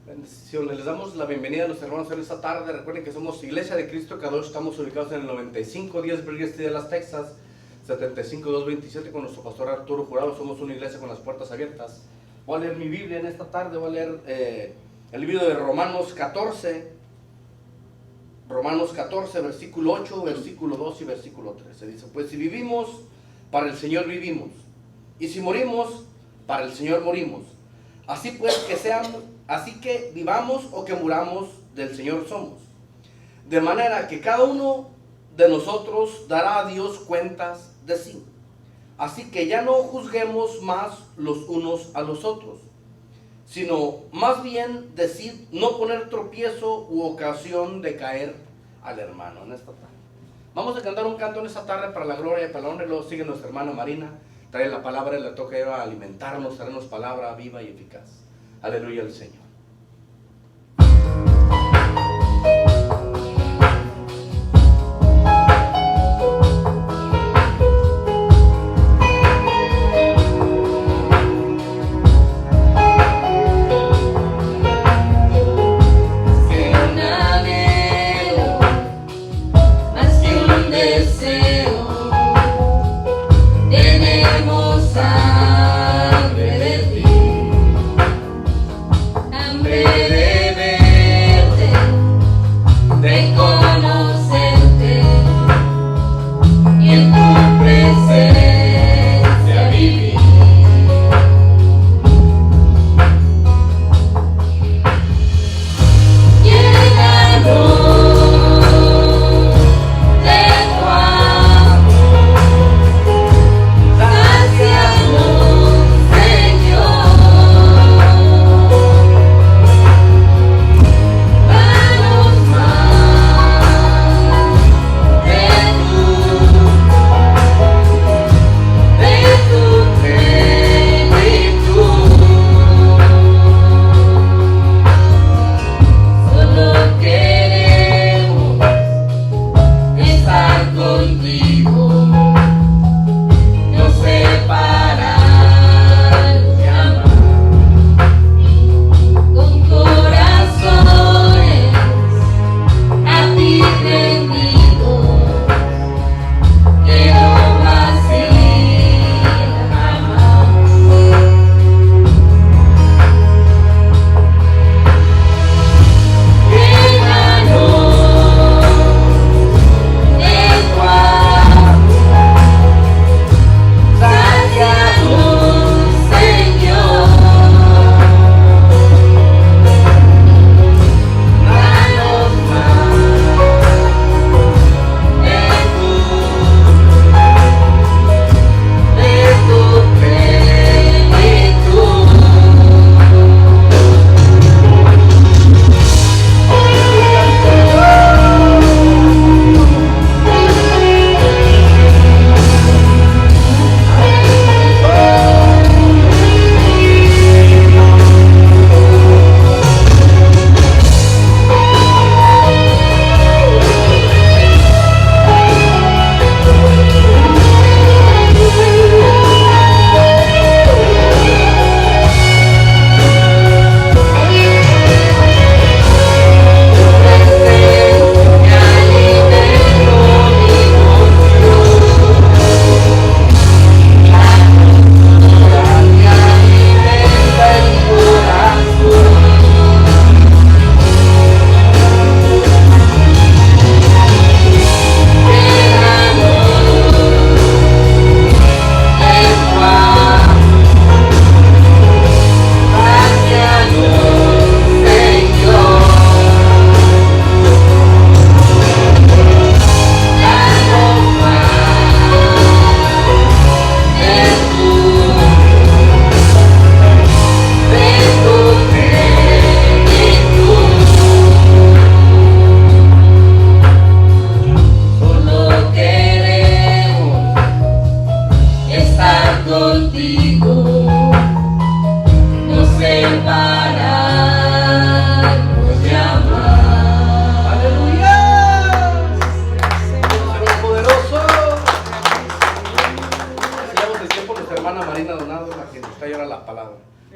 Bendiciones. Les damos la bienvenida a los hermanos en esta tarde. Recuerden que somos Iglesia de Cristo Kadosh. Estamos ubicados en el 9510 Berger Street de las Texas, 75227, con nuestro pastor Arturo Jurado. Somos una iglesia con las puertas abiertas. Voy a leer mi Biblia en esta tarde. Voy a leer el libro de Romanos 14. Romanos 14, versículo 8, versículo 2 y versículo 13. Dice: pues si vivimos, para el Señor vivimos. Y si morimos, para el Señor morimos. Así pues que seamos, así que vivamos o que muramos, del Señor somos. De manera que cada uno de nosotros dará a Dios cuentas de sí. Así que ya no juzguemos más los unos a los otros, sino más bien decid no poner tropiezo u ocasión de caer al hermano. En esta tarde vamos a cantar un canto en esta tarde para la gloria y para la honra. Y luego sigue nuestra hermana Marina, trae la palabra y le toca a alimentarnos, traernos palabra viva y eficaz. Aleluya al Señor.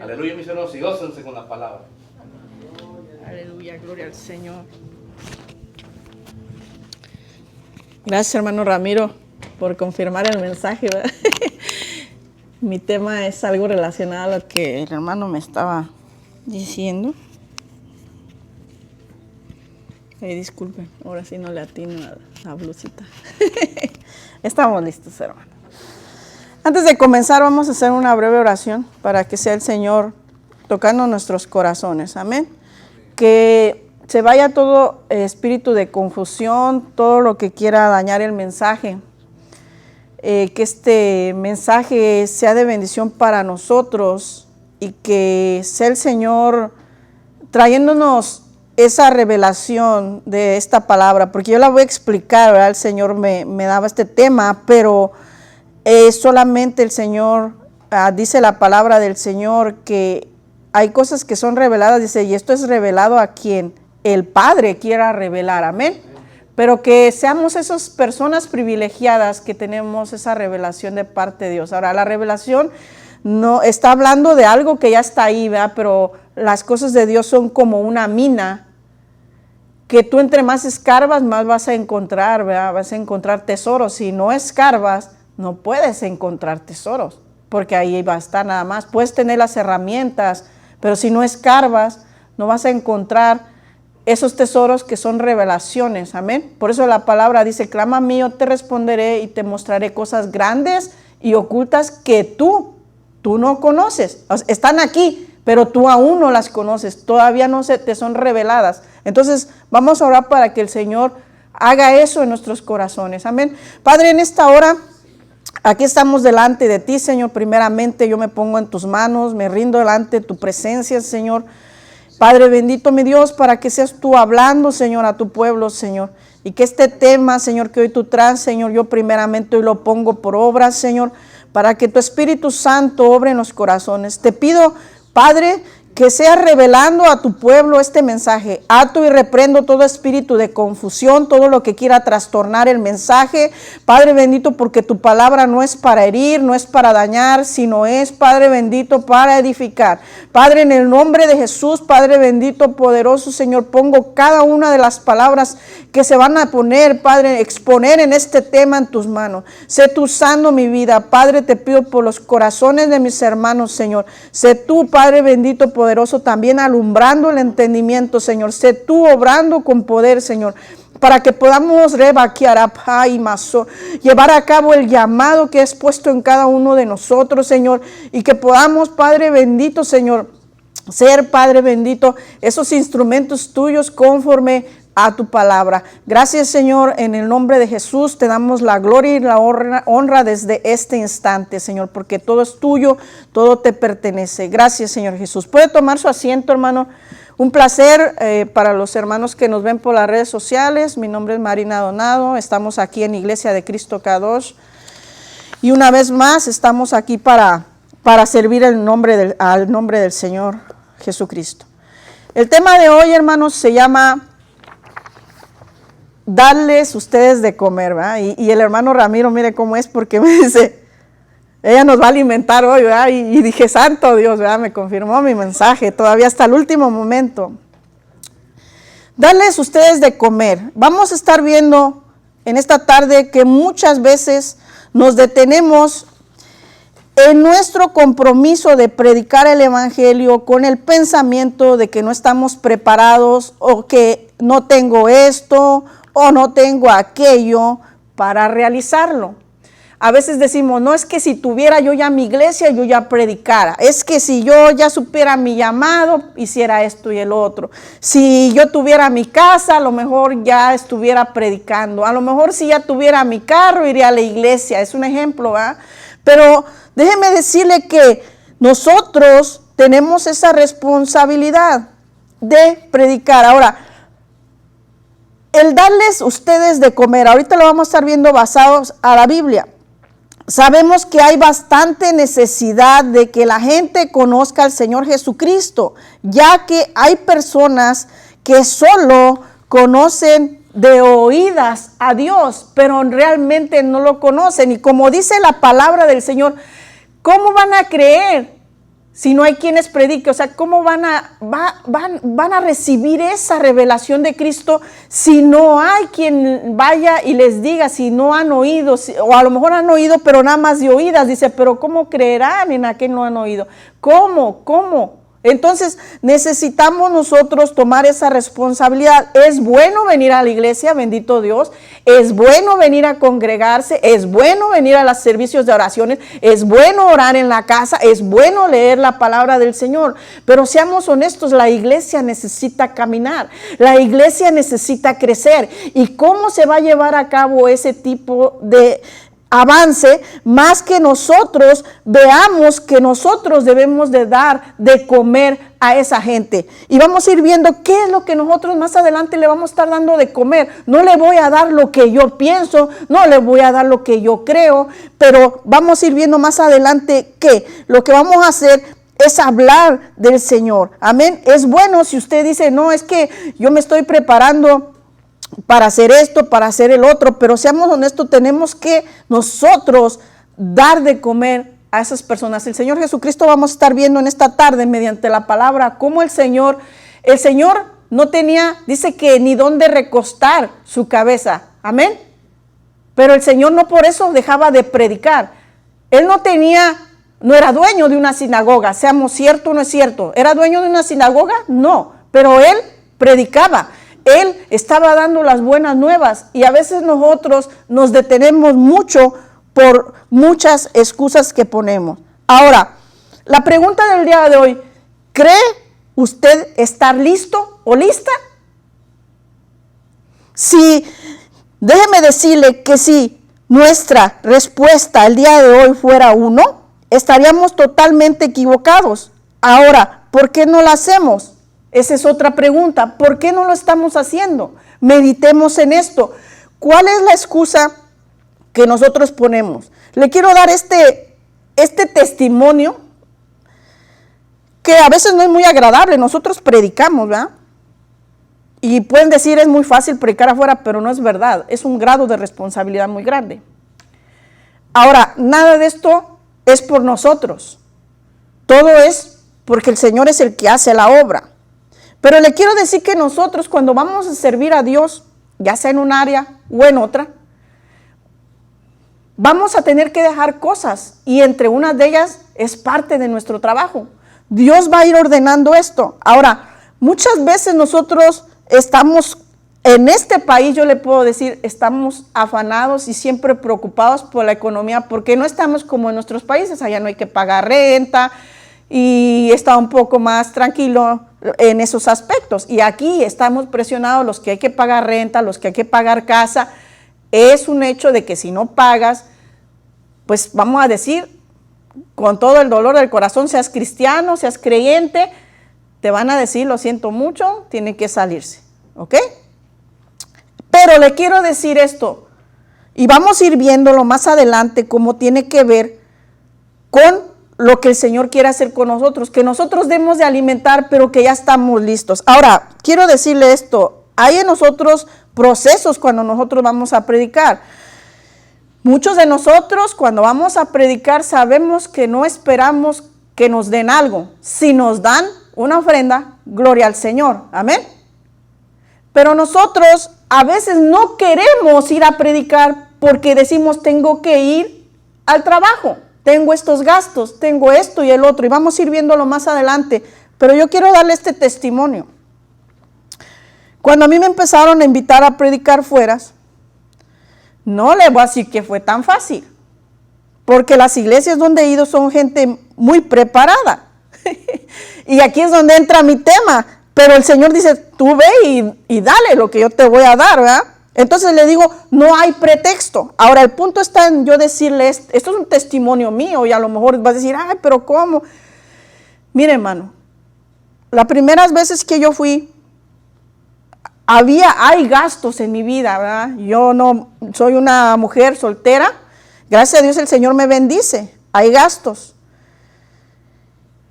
Aleluya, mis hermanos, y gócense con la palabra. Aleluya, gloria al Señor. Gracias, hermano Ramiro, por confirmar el mensaje, ¿verdad? Mi tema es algo relacionado a lo que el hermano me estaba diciendo. Disculpen, ahora sí no le atino a la blusita. Estamos listos, hermano. Antes de comenzar, vamos a hacer una breve oración para que sea el Señor tocando nuestros corazones. Amén. Que se vaya todo espíritu de confusión, todo lo que quiera dañar el mensaje. Que este mensaje sea de bendición para nosotros y que sea el Señor trayéndonos esa revelación de esta palabra, porque yo la voy a explicar, ¿verdad? El Señor me daba este tema, pero solamente el Señor, dice la palabra del Señor que hay cosas que son reveladas, dice, y esto es revelado a quien el Padre quiera revelar, amén. Pero que seamos esas personas privilegiadas que tenemos esa revelación de parte de Dios. Ahora, la revelación no está hablando de algo que ya está ahí, ¿verdad? Pero las cosas de Dios son como una mina que tú entre más escarbas, más vas a encontrar, ¿verdad? Vas a encontrar tesoros. Si no escarbas, no puedes encontrar tesoros, porque ahí va a estar nada más. Puedes tener las herramientas, pero si no escarbas, no vas a encontrar esos tesoros que son revelaciones, amén. Por eso la palabra dice, clama a mí, yo te responderé y te mostraré cosas grandes y ocultas que tú no conoces. O sea, están aquí, pero tú aún no las conoces, todavía no te son reveladas. Entonces vamos a orar para que el Señor haga eso en nuestros corazones, amén. Padre, en esta hora, aquí estamos delante de ti, Señor. Primeramente yo me pongo en tus manos, me rindo delante de tu presencia, Señor. Padre bendito, mi Dios, para que seas tú hablando, Señor, a tu pueblo, Señor. Y que este tema, Señor, que hoy tú traes, Señor, yo primeramente hoy lo pongo por obra, Señor, para que tu Espíritu Santo obre en los corazones. Te pido, Padre, que seas revelando a tu pueblo este mensaje. Ato y reprendo todo espíritu de confusión, todo lo que quiera trastornar el mensaje. Padre bendito, porque tu palabra no es para herir, no es para dañar, sino es, Padre bendito, para edificar. Padre, en el nombre de Jesús, Padre bendito, poderoso, Señor, pongo cada una de las palabras que se van a poner, Padre, exponer en este tema en tus manos. Sé tú usando mi vida, Padre, te pido por los corazones de mis hermanos, Señor. Sé tú, Padre bendito, poderoso, también alumbrando el entendimiento, Señor. Sé tú obrando con poder, Señor, para que podamos llevar a cabo el llamado que has puesto en cada uno de nosotros, Señor, y que podamos, Padre bendito, Señor, ser, Padre bendito, esos instrumentos tuyos conforme a tu palabra. Gracias, Señor, en el nombre de Jesús te damos la gloria y la honra desde este instante, Señor, porque todo es tuyo, todo te pertenece. Gracias, Señor Jesús. Puede tomar su asiento, hermano. Un placer para los hermanos que nos ven por las redes sociales. Mi nombre es Marina Donado. Estamos aquí en Iglesia de Cristo Kadosh. Y una vez más estamos aquí para servir al nombre del Señor Jesucristo. El tema de hoy, hermanos, se llama darles ustedes de comer, ¿verdad? Y el hermano Ramiro, mire cómo es, porque me dice, ella nos va a alimentar hoy, ¿verdad? Y dije, santo Dios, ¿verdad? Me confirmó mi mensaje, todavía hasta el último momento. Darles ustedes de comer. Vamos a estar viendo en esta tarde que muchas veces nos detenemos en nuestro compromiso de predicar el evangelio con el pensamiento de que no estamos preparados o que no tengo esto o no tengo aquello para realizarlo. A veces decimos, no, es que si tuviera yo ya mi iglesia, yo ya predicara. Es que si yo ya supiera mi llamado, hiciera esto y el otro. Si yo tuviera mi casa, a lo mejor ya estuviera predicando. A lo mejor si ya tuviera mi carro, iría a la iglesia. Es un ejemplo, ¿verdad? Pero déjeme decirle que nosotros tenemos esa responsabilidad de predicar. Ahora, el darles ustedes de comer, ahorita lo vamos a estar viendo basados a la Biblia. Sabemos que hay bastante necesidad de que la gente conozca al Señor Jesucristo, ya que hay personas que solo conocen de oídas a Dios, pero realmente no lo conocen. Y como dice la palabra del Señor, ¿cómo van a creer si no hay quienes prediquen? O sea, ¿cómo van a recibir esa revelación de Cristo si no hay quien vaya y les diga, si no han oído, o a lo mejor han oído, pero nada más de oídas? Dice, pero ¿cómo creerán en aquel que no han oído? ¿Cómo? Entonces necesitamos nosotros tomar esa responsabilidad. Es bueno venir a la iglesia, bendito Dios. Es bueno venir a congregarse. Es bueno venir a los servicios de oraciones. Es bueno orar en la casa. Es bueno leer la palabra del Señor. Pero seamos honestos, la iglesia necesita caminar. La iglesia necesita crecer. ¿Y cómo se va a llevar a cabo ese tipo de avance? Más que nosotros veamos que nosotros debemos de dar de comer a esa gente. Y vamos a ir viendo qué es lo que nosotros más adelante le vamos a estar dando de comer. No le voy a dar lo que yo pienso, no le voy a dar lo que yo creo, pero vamos a ir viendo más adelante que lo que vamos a hacer es hablar del Señor. Amén. Es bueno si usted dice, no, es que yo me estoy preparando para hacer esto, para hacer el otro, pero seamos honestos, tenemos que nosotros dar de comer a esas personas. El Señor Jesucristo vamos a estar viendo en esta tarde mediante la palabra cómo el Señor no tenía, dice que ni dónde recostar su cabeza, amén, pero el Señor no por eso dejaba de predicar. Él no era dueño de una sinagoga, seamos cierto o no es cierto. ¿Era dueño de una sinagoga? No, pero él predicaba. Él estaba dando las buenas nuevas y a veces nosotros nos detenemos mucho por muchas excusas que ponemos. Ahora, la pregunta del día de hoy, ¿cree usted estar listo o lista? Déjeme decirle que si nuestra respuesta el día de hoy fuera uno, estaríamos totalmente equivocados. Ahora, ¿por qué no la hacemos? Esa es otra pregunta. ¿Por qué no lo estamos haciendo? Meditemos en esto. ¿Cuál es la excusa que nosotros ponemos? Le quiero dar este testimonio que a veces no es muy agradable. Nosotros predicamos, ¿verdad? Y pueden decir, es muy fácil predicar afuera, pero no es verdad. Es un grado de responsabilidad muy grande. Ahora, nada de esto es por nosotros. Todo es porque el Señor es el que hace la obra. Pero le quiero decir que nosotros cuando vamos a servir a Dios, ya sea en un área o en otra, vamos a tener que dejar cosas y entre unas de ellas es parte de nuestro trabajo. Dios va a ir ordenando esto. Ahora, muchas veces nosotros estamos en este país, yo le puedo decir, estamos afanados y siempre preocupados por la economía porque no estamos como en nuestros países. Allá no hay que pagar renta y está un poco más tranquilo en esos aspectos. Y aquí estamos presionados, los que hay que pagar renta, los que hay que pagar casa. Es un hecho de que si no pagas, pues vamos a decir, con todo el dolor del corazón, seas cristiano, seas creyente, te van a decir, lo siento mucho, tiene que salirse, ¿ok? Pero le quiero decir esto, y vamos a ir viéndolo más adelante, cómo tiene que ver con lo que el Señor quiere hacer con nosotros, que nosotros debemos de alimentar, pero que ya estamos listos. Ahora, quiero decirle esto, hay en nosotros procesos cuando nosotros vamos a predicar. Muchos de nosotros cuando vamos a predicar sabemos que no esperamos que nos den algo. Si nos dan una ofrenda, gloria al Señor, amén. Pero nosotros a veces no queremos ir a predicar porque decimos tengo que ir al trabajo. Tengo estos gastos, tengo esto y el otro, y vamos a ir viéndolo más adelante. Pero yo quiero darle este testimonio. Cuando a mí me empezaron a invitar a predicar fueras, no le voy a decir que fue tan fácil, porque las iglesias donde he ido son gente muy preparada. Y aquí es donde entra mi tema. Pero el Señor dice, tú ve y dale lo que yo te voy a dar, ¿verdad? Entonces le digo, no hay pretexto. Ahora el punto está en yo decirle, esto es un testimonio mío y a lo mejor vas a decir, ay, pero ¿cómo? Mire, hermano, las primeras veces que yo fui, hay gastos en mi vida, ¿verdad? Yo no soy una mujer soltera, gracias a Dios el Señor me bendice, hay gastos.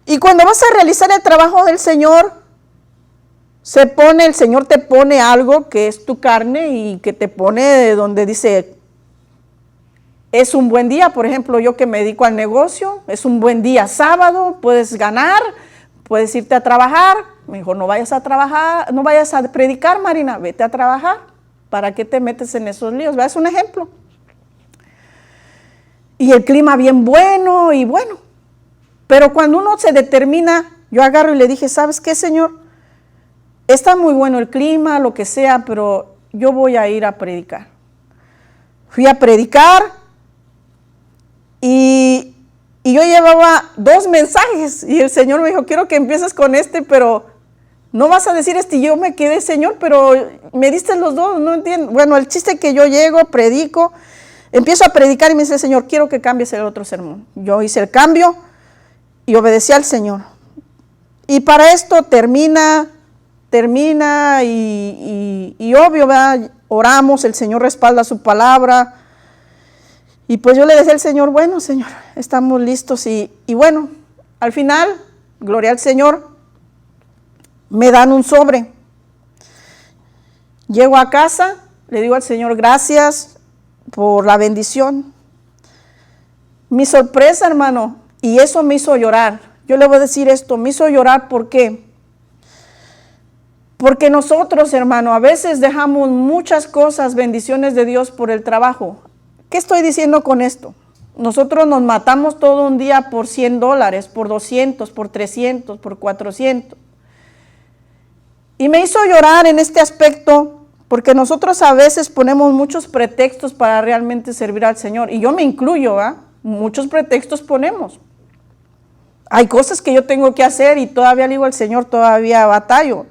Y cuando vas a realizar el trabajo del Señor, el Señor te pone algo que es tu carne y que te pone donde dice, es un buen día, por ejemplo, yo que me dedico al negocio, es un buen día sábado, puedes ganar, puedes irte a trabajar. Me dijo, no vayas a trabajar, no vayas a predicar, Marina, vete a trabajar. ¿Para qué te metes en esos líos? ¿Ves? Es un ejemplo. Y el clima bien bueno y bueno. Pero cuando uno se determina, yo agarro y le dije, ¿sabes qué, Señor? Está muy bueno el clima, lo que sea, pero yo voy a ir a predicar. Fui a predicar y yo llevaba 2 mensajes y el Señor me dijo, quiero que empieces con este, pero no vas a decir este. Y yo me quedé, Señor, pero me diste los 2, no entiendo. Bueno, el chiste es que yo llego, predico, empiezo a predicar y me dice, Señor, quiero que cambies el otro sermón. Yo hice el cambio y obedecí al Señor. Y para esto termina y obvio, ¿verdad? Oramos, el Señor respalda su palabra. Y pues yo le decía al Señor, bueno, Señor, estamos listos. Y bueno, al final, gloria al Señor, me dan un sobre. Llego a casa, le digo al Señor, gracias por la bendición. Mi sorpresa, hermano, y eso me hizo llorar. Yo le voy a decir esto, me hizo llorar, ¿por qué? Porque nosotros, hermano, a veces dejamos muchas cosas, bendiciones de Dios por el trabajo. ¿Qué estoy diciendo con esto? Nosotros nos matamos todo un día por $100, por 200, por 300, por 400. Y me hizo llorar en este aspecto porque nosotros a veces ponemos muchos pretextos para realmente servir al Señor. Y yo me incluyo, ¿ah? Muchos pretextos ponemos. Hay cosas que yo tengo que hacer y todavía le digo al Señor, todavía batallo.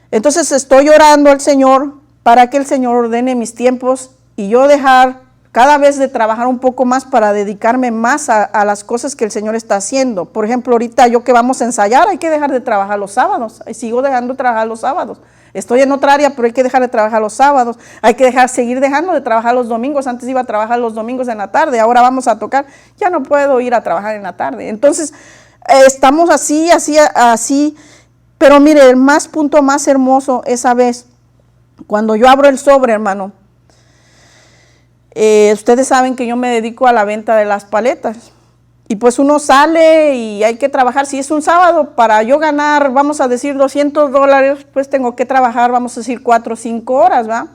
Entonces estoy orando al Señor para que el Señor ordene mis tiempos y yo dejar cada vez de trabajar un poco más para dedicarme más a las cosas que el Señor está haciendo. Por ejemplo, ahorita yo que vamos a ensayar, hay que dejar de trabajar los sábados. Y sigo dejando de trabajar los sábados. Estoy en otra área, pero hay que dejar de trabajar los sábados. Hay que seguir dejando de trabajar los domingos. Antes iba a trabajar los domingos en la tarde, ahora vamos a tocar. Ya no puedo ir a trabajar en la tarde. Entonces, estamos así. Pero mire, el punto más hermoso esa vez, cuando yo abro el sobre, hermano, ustedes saben que yo me dedico a la venta de las paletas. Y pues uno sale y hay que trabajar. Si es un sábado, para yo ganar, vamos a decir $200, pues tengo que trabajar, vamos a decir 4 o 5 horas, ¿va?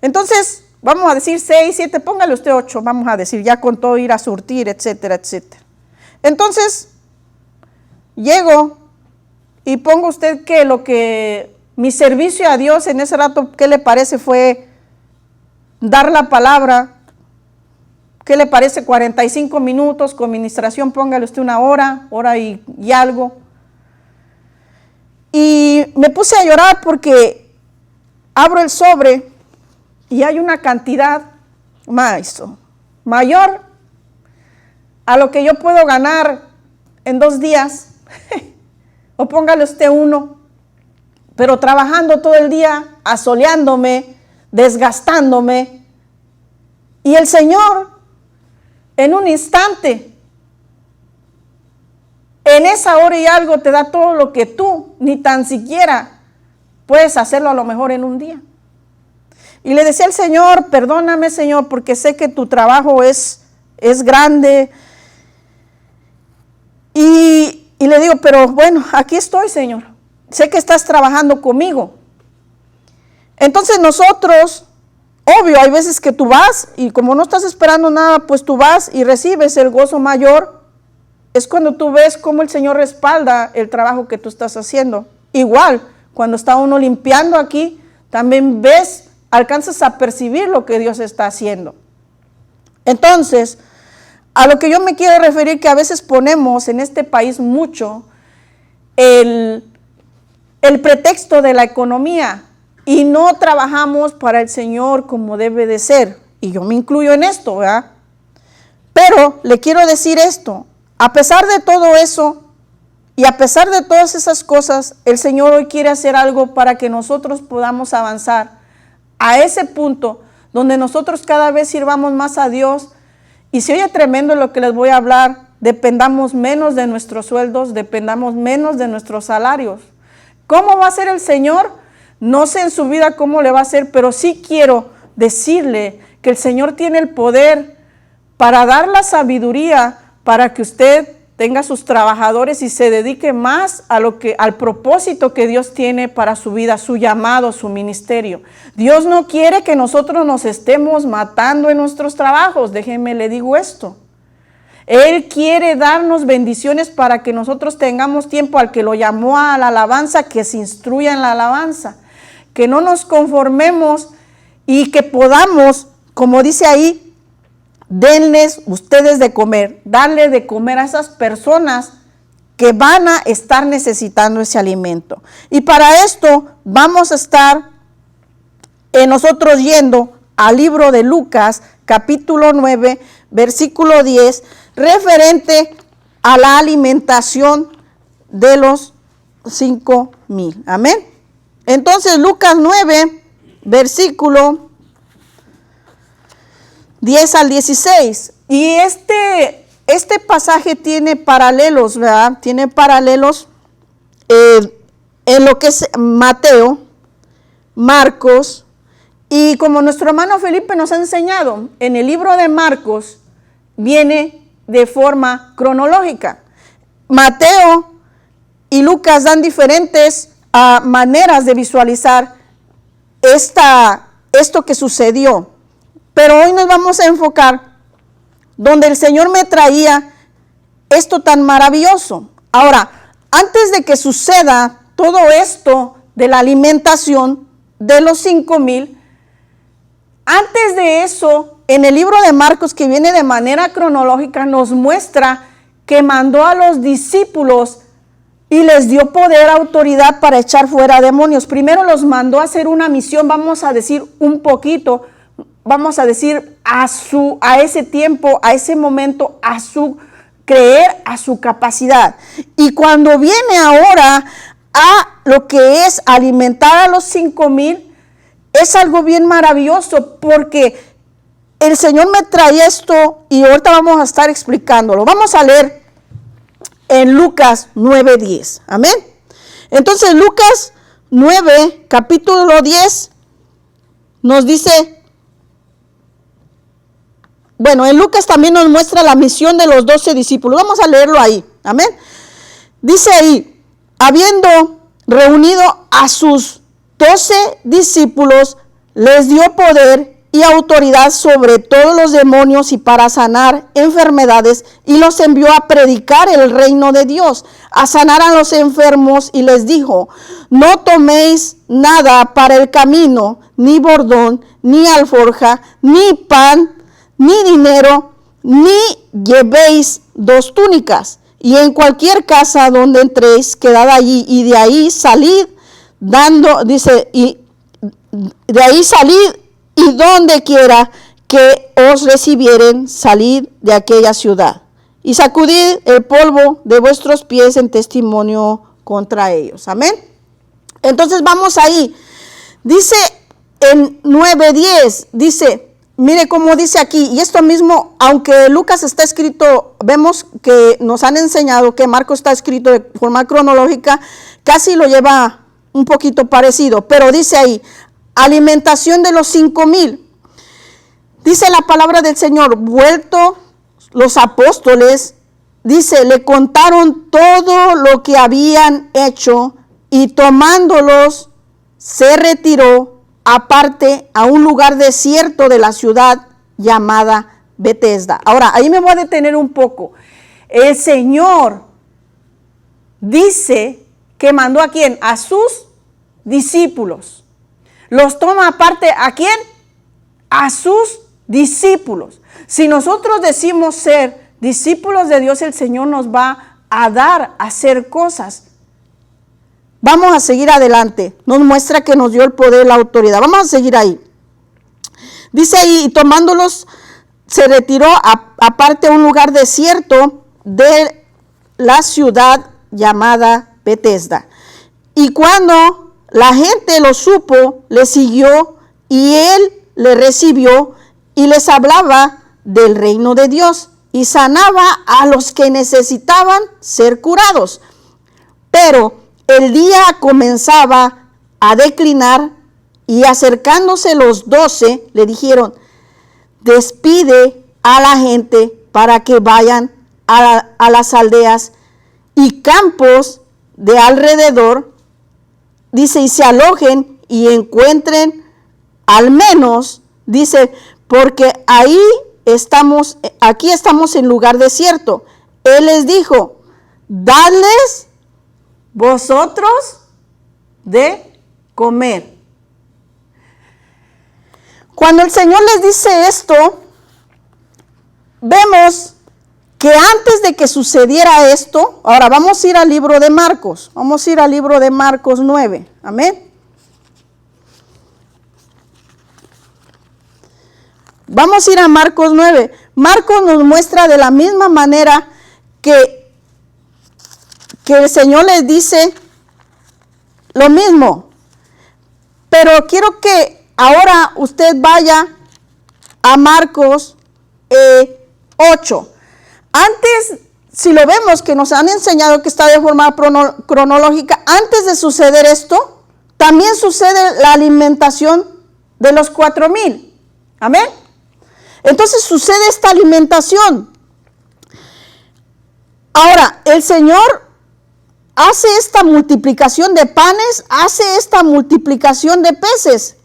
Entonces, vamos a decir 6, 7, póngale usted 8, vamos a decir, ya con todo ir a surtir, etcétera, etcétera. Entonces, llego y pongo usted que mi servicio a Dios en ese rato, ¿qué le parece? Fue dar la palabra. ¿Qué le parece? 45 minutos con ministración, póngale usted 1 hora, hora y algo. Y me puse a llorar porque abro el sobre y hay una cantidad mayor a lo que yo puedo ganar en 2 días. O póngale usted 1, pero trabajando todo el día, asoleándome, desgastándome. Y el Señor, en un instante, en esa hora y algo, te da todo lo que tú ni tan siquiera puedes hacerlo a lo mejor en un día. Y le decía al Señor, perdóname, Señor, porque sé que tu trabajo es grande. Y le digo, pero bueno, aquí estoy, Señor. Sé que estás trabajando conmigo. Entonces nosotros, obvio, hay veces que tú vas y como no estás esperando nada, pues tú vas y recibes el gozo mayor. Es cuando tú ves cómo el Señor respalda el trabajo que tú estás haciendo. Igual, cuando está uno limpiando aquí, también ves, alcanzas a percibir lo que Dios está haciendo. Entonces, a lo que yo me quiero referir, que a veces ponemos en este país mucho el pretexto de la economía y no trabajamos para el Señor como debe de ser. Y yo me incluyo en esto, ¿verdad? Pero le quiero decir esto, a pesar de todo eso y a pesar de todas esas cosas, el Señor hoy quiere hacer algo para que nosotros podamos avanzar a ese punto donde nosotros cada vez sirvamos más a Dios. Y se oye tremendo lo que les voy a hablar, dependamos menos de nuestros sueldos, dependamos menos de nuestros salarios. ¿Cómo va a ser el Señor? No sé en su vida cómo le va a hacer, pero sí quiero decirle que el Señor tiene el poder para dar la sabiduría para que usted tenga sus trabajadores y se dedique más a al propósito que Dios tiene para su vida, su llamado, su ministerio. Dios no quiere que nosotros nos estemos matando en nuestros trabajos. Déjenme le digo esto. Él quiere darnos bendiciones para que nosotros tengamos tiempo, al que lo llamó a la alabanza, que se instruya en la alabanza. Que no nos conformemos y que podamos, como dice ahí, denles ustedes de comer, darle de comer a esas personas que van a estar necesitando ese alimento. Y para esto vamos a estar nosotros yendo al libro de Lucas, capítulo 9, versículo 10, referente a la alimentación de los 5,000. Amén. Entonces, Lucas 9, versículo 10 al 16. Y este pasaje tiene paralelos, ¿verdad? Tiene paralelos en lo que es Mateo, Marcos, y como nuestro hermano Felipe nos ha enseñado, en el libro de Marcos viene de forma cronológica. Mateo y Lucas dan diferentes maneras de visualizar esto que sucedió. Pero hoy nos vamos a enfocar donde el Señor me traía esto tan maravilloso. Ahora, antes de que suceda todo esto de la alimentación de los 5,000, antes de eso, en el libro de Marcos, que viene de manera cronológica, nos muestra que mandó a los discípulos y les dio poder, autoridad para echar fuera demonios. Primero los mandó a hacer una misión, vamos a decir un poquito, vamos a decir a ese tiempo, a ese momento, a su creer, a su capacidad. Y cuando viene ahora a lo que es alimentar a los 5,000, es algo bien maravilloso, porque el Señor me trae esto y ahorita vamos a estar explicándolo. Vamos a leer en Lucas 9:10. Amén. Entonces Lucas 9, capítulo 10, nos dice... Bueno, en Lucas también nos muestra la misión de los 12 discípulos. Vamos a leerlo ahí. Amén. Dice ahí, habiendo reunido a sus 12 discípulos, les dio poder y autoridad sobre todos los demonios y para sanar enfermedades, y los envió a predicar el reino de Dios, a sanar a los enfermos, y les dijo, no toméis nada para el camino, ni bordón, ni alforja, ni pan, ni dinero, ni llevéis 2 túnicas, y en cualquier casa donde entréis, quedad allí, y de ahí salid, y de ahí salid, y donde quiera que os recibieren, salid de aquella ciudad, y sacudid el polvo de vuestros pies en testimonio contra ellos. Amén. Entonces vamos ahí. Dice en 9:10, dice... Mire cómo dice aquí, y esto mismo, aunque Lucas está escrito, vemos que nos han enseñado que Marcos está escrito de forma cronológica, casi lo lleva un poquito parecido, pero dice ahí, alimentación de los 5,000. Dice la palabra del Señor, vuelto los apóstoles, dice, le contaron todo lo que habían hecho, y tomándolos, se retiró aparte a un lugar desierto de la ciudad llamada Betesda. Ahora, ahí me voy a detener un poco. El Señor dice que mandó ¿a quién? A sus discípulos. Los toma aparte ¿a quién? A sus discípulos. Si nosotros decimos ser discípulos de Dios, el Señor nos va a dar a hacer cosas. Vamos a seguir adelante. Nos muestra que nos dio el poder, la autoridad. Vamos a seguir ahí. Dice ahí, y tomándolos, se retiró aparte a un lugar desierto de la ciudad llamada Betesda. Y cuando la gente lo supo, le siguió, y él le recibió y les hablaba del reino de Dios y sanaba a los que necesitaban ser curados. Pero el día comenzaba a declinar, y acercándose los 12 le dijeron, despide a la gente para que vayan a las aldeas y campos de alrededor, dice, y se alojen y encuentren al menos, dice, porque aquí estamos en lugar desierto. Él les dijo, dadles vosotros de comer. Cuando el Señor les dice esto, vemos que antes de que sucediera esto, ahora vamos a ir al libro de Marcos, vamos a ir al libro de Marcos 9, amén. Vamos a ir a Marcos 9. Marcos nos muestra de la misma manera que el Señor les dice lo mismo. Pero quiero que ahora usted vaya a Marcos 8. Antes, si lo vemos, que nos han enseñado que está de forma cronológica, antes de suceder esto, también sucede la alimentación de los 4,000. Amén. Entonces sucede esta alimentación. Ahora, el Señor hace esta multiplicación de panes, hace esta multiplicación de peces.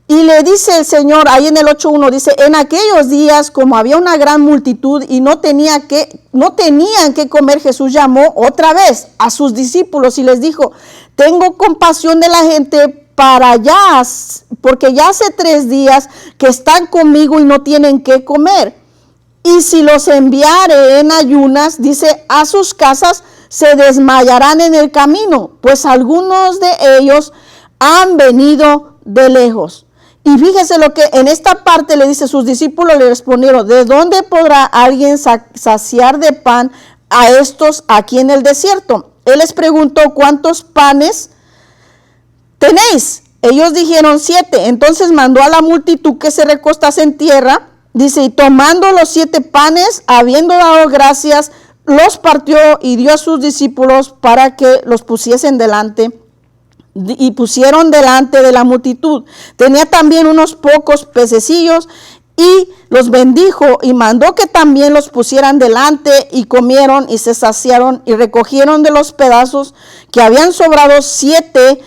Y le dice el Señor, ahí en el 8:1, dice, en aquellos días, como había una gran multitud y no tenían que comer, Jesús llamó otra vez a sus discípulos y les dijo, tengo compasión de la gente porque ya hace 3 días que están conmigo y no tienen que comer. Y si los enviare en ayunas, dice, a sus casas, se desmayarán en el camino, pues algunos de ellos han venido de lejos. Y fíjese lo que en esta parte le dice, sus discípulos le respondieron, ¿de dónde podrá alguien saciar de pan a estos aquí en el desierto? Él les preguntó, ¿cuántos panes tenéis? Ellos dijeron 7. Entonces mandó a la multitud que se recostase en tierra. Dice, y tomando los 7 panes, habiendo dado gracias, los partió y dio a sus discípulos para que los pusiesen delante. Y pusieron delante de la multitud. Tenía también unos pocos pececillos y los bendijo y mandó que también los pusieran delante y comieron y se saciaron y recogieron de los pedazos que habían sobrado 7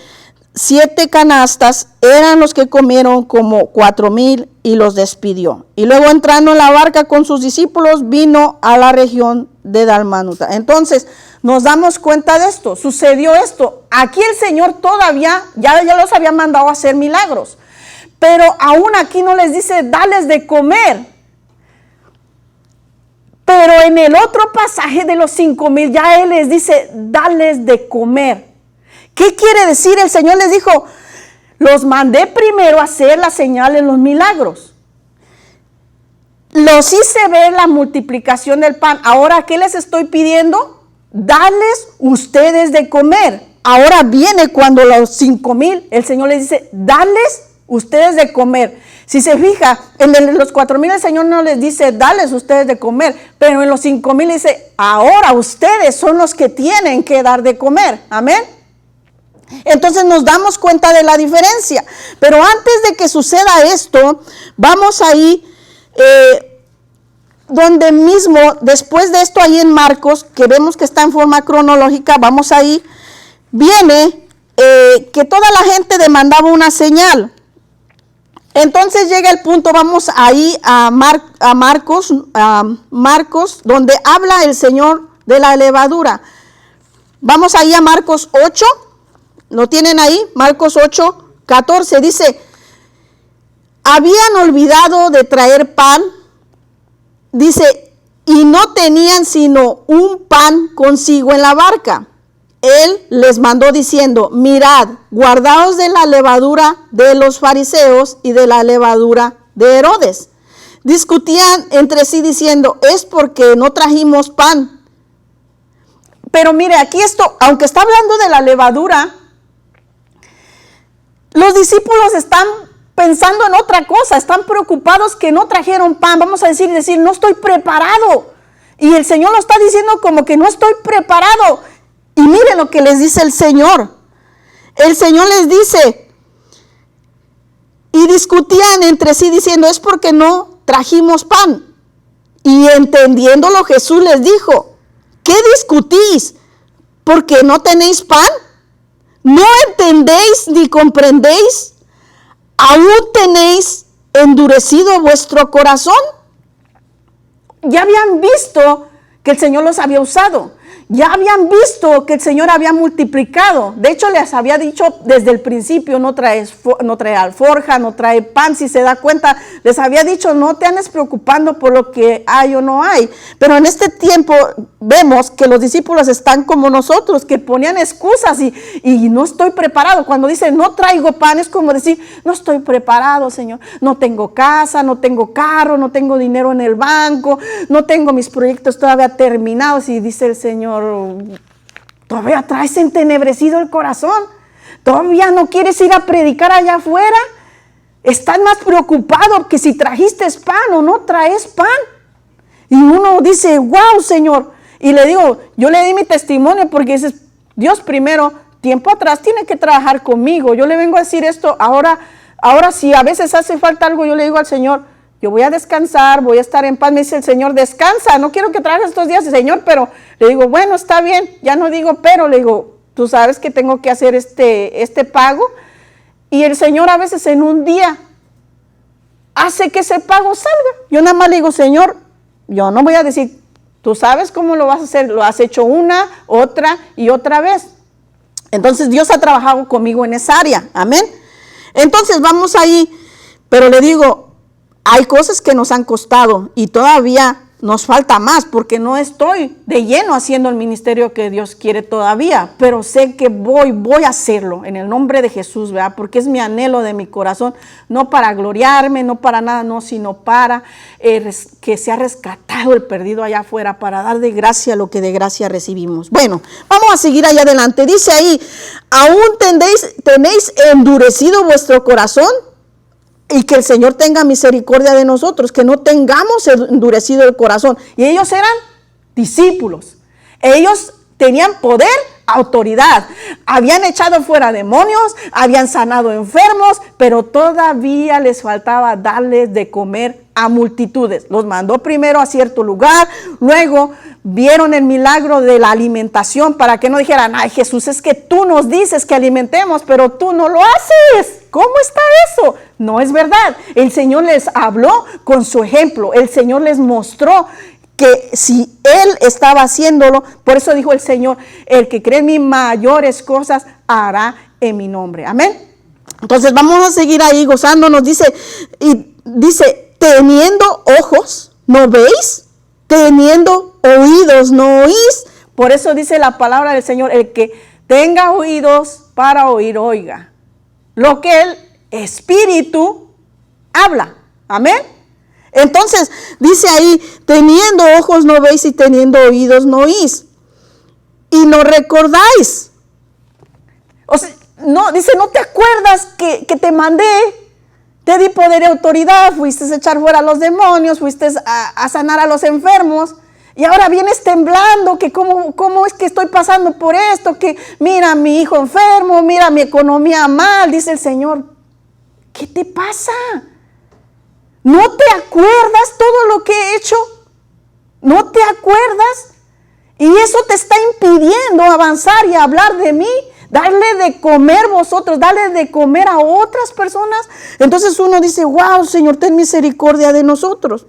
canastas, eran los que comieron como 4,000 y los despidió. Y luego entrando en la barca con sus discípulos vino a la región de Dalmanuta. Entonces nos damos cuenta de esto, sucedió esto. Aquí el Señor todavía, ya los había mandado a hacer milagros, pero aún aquí no les dice, dales de comer. Pero en el otro pasaje de los 5,000 ya Él les dice, dales de comer. ¿Qué quiere decir? El Señor les dijo, los mandé primero a hacer las señales, los milagros. Los hice ver la multiplicación del pan. Ahora, ¿qué les estoy pidiendo? Darles ustedes de comer. Ahora viene cuando los 5,000, el Señor les dice, darles ustedes de comer. Si se fija, en los 4,000 el Señor no les dice, darles ustedes de comer. Pero en los 5,000 dice, ahora ustedes son los que tienen que dar de comer. Amén. Entonces nos damos cuenta de la diferencia. Pero antes de que suceda esto, vamos ahí, donde mismo, después de esto ahí en Marcos, que vemos que está en forma cronológica, vamos ahí, viene que toda la gente demandaba una señal. Entonces llega el punto, vamos ahí a Marcos, donde habla el Señor de la levadura. Vamos ahí a Marcos 8. ¿Lo tienen ahí? Marcos 8:14 dice, habían olvidado de traer pan, dice, y no tenían sino un pan consigo en la barca. Él les mandó diciendo, mirad, guardaos de la levadura de los fariseos y de la levadura de Herodes. Discutían entre sí diciendo, es porque no trajimos pan. Pero mire, aquí esto, aunque está hablando de la levadura, los discípulos están pensando en otra cosa, están preocupados que no trajeron pan. Vamos a decir, no estoy preparado. Y el Señor lo está diciendo como que no estoy preparado. Y miren lo que les dice el Señor. El Señor les dice, y discutían entre sí diciendo, es porque no trajimos pan. Y entendiéndolo, Jesús les dijo, ¿qué discutís? ¿Porque no tenéis pan? ¿No entendéis ni comprendéis? ¿Aún tenéis endurecido vuestro corazón? Ya habían visto que el Señor los había usado. Ya habían visto que el Señor había multiplicado. De hecho, les había dicho desde el principio, no trae alforja, no trae pan. Si se da cuenta, les había dicho, no te andes preocupando por lo que hay o no hay. Pero en este tiempo vemos que los discípulos están como nosotros, que ponían excusas y no estoy preparado. Cuando dicen, no traigo pan, es como decir, no estoy preparado, Señor. No tengo casa, no tengo carro, no tengo dinero en el banco, no tengo mis proyectos todavía terminados. Y dice el Señor, todavía traes entenebrecido el corazón, todavía no quieres ir a predicar allá afuera, estás más preocupado que si trajiste pan o no traes pan. Y uno dice, wow, Señor, y le digo, yo le di mi testimonio porque dices, Dios primero, tiempo atrás tiene que trabajar conmigo, yo le vengo a decir esto, ahora si a veces hace falta algo, yo le digo al Señor, yo voy a descansar, voy a estar en paz. Me dice el Señor, descansa, no quiero que trabajes estos días, Señor, pero le digo, bueno, está bien, ya no digo pero, le digo, tú sabes que tengo que hacer este pago. Y el Señor a veces en un día hace que ese pago salga. Yo nada más le digo, Señor, yo no voy a decir, tú sabes cómo lo vas a hacer, lo has hecho una, otra y otra vez. Entonces Dios ha trabajado conmigo en esa área, amén. Entonces vamos ahí, pero le digo, hay cosas que nos han costado y todavía nos falta más porque no estoy de lleno haciendo el ministerio que Dios quiere todavía, pero sé que voy a hacerlo en el nombre de Jesús, ¿verdad? Porque es mi anhelo de mi corazón, no para gloriarme, no para nada, no, sino para que sea rescatado el perdido allá afuera, para dar de gracia lo que de gracia recibimos. Bueno, vamos a seguir allá adelante. Dice ahí, ¿aún tenéis endurecido vuestro corazón? Y que el Señor tenga misericordia de nosotros, que no tengamos endurecido el corazón. Y ellos eran discípulos. Ellos tenían poder, autoridad. Habían echado fuera demonios, habían sanado enfermos, pero todavía les faltaba darles de comer a multitudes. Los mandó primero a cierto lugar, luego vieron el milagro de la alimentación para que no dijeran, ay Jesús, es que tú nos dices que alimentemos, pero tú no lo haces. ¿Cómo está eso? No es verdad. El Señor les habló con su ejemplo. El Señor les mostró que si Él estaba haciéndolo, por eso dijo el Señor, el que cree en mí mayores cosas hará en mi nombre. Amén. Entonces vamos a seguir ahí gozándonos. Dice, teniendo ojos, ¿no veis? Teniendo oídos, ¿no oís? Por eso dice la palabra del Señor, el que tenga oídos para oír, oiga lo que el Espíritu habla. Amén. Entonces dice ahí, teniendo ojos no veis y teniendo oídos no oís. Y no recordáis. O sea, no, dice, ¿no te acuerdas que te mandé? Te di poder y autoridad, fuiste a echar fuera a los demonios, fuiste a sanar a los enfermos. Y ahora vienes temblando, que cómo es que estoy pasando por esto, que mira a mi hijo enfermo, mira mi economía mal, dice el Señor. ¿Qué te pasa? ¿No te acuerdas todo lo que he hecho? ¿No te acuerdas? Y eso te está impidiendo avanzar y hablar de mí, darle de comer vosotros, darle de comer a otras personas. Entonces uno dice, wow, Señor, ten misericordia de nosotros.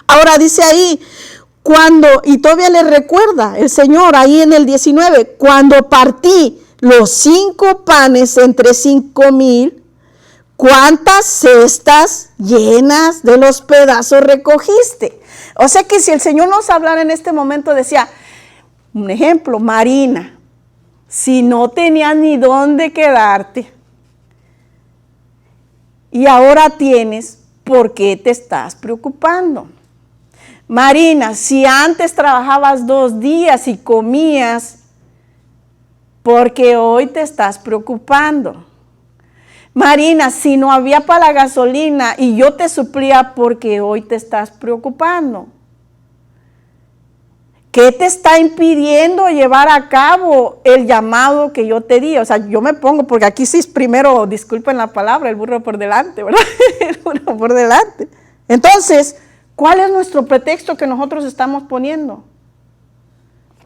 Ahora dice ahí, y todavía le recuerda el Señor ahí en el 19, cuando partí los 5 panes entre 5,000, ¿cuántas cestas llenas de los pedazos recogiste? O sea que si el Señor nos hablara en este momento, decía, un ejemplo, Marina, si no tenías ni dónde quedarte y ahora tienes, ¿por qué te estás preocupando? Marina, si antes trabajabas 2 días y comías, porque hoy te estás preocupando. Marina, si no había para la gasolina y yo te suplía, porque hoy te estás preocupando. ¿Qué te está impidiendo llevar a cabo el llamado que yo te di? O sea, yo me pongo, porque aquí sí es primero, disculpen la palabra, el burro por delante, ¿verdad? El burro por delante. Entonces, ¿cuál es nuestro pretexto que nosotros estamos poniendo?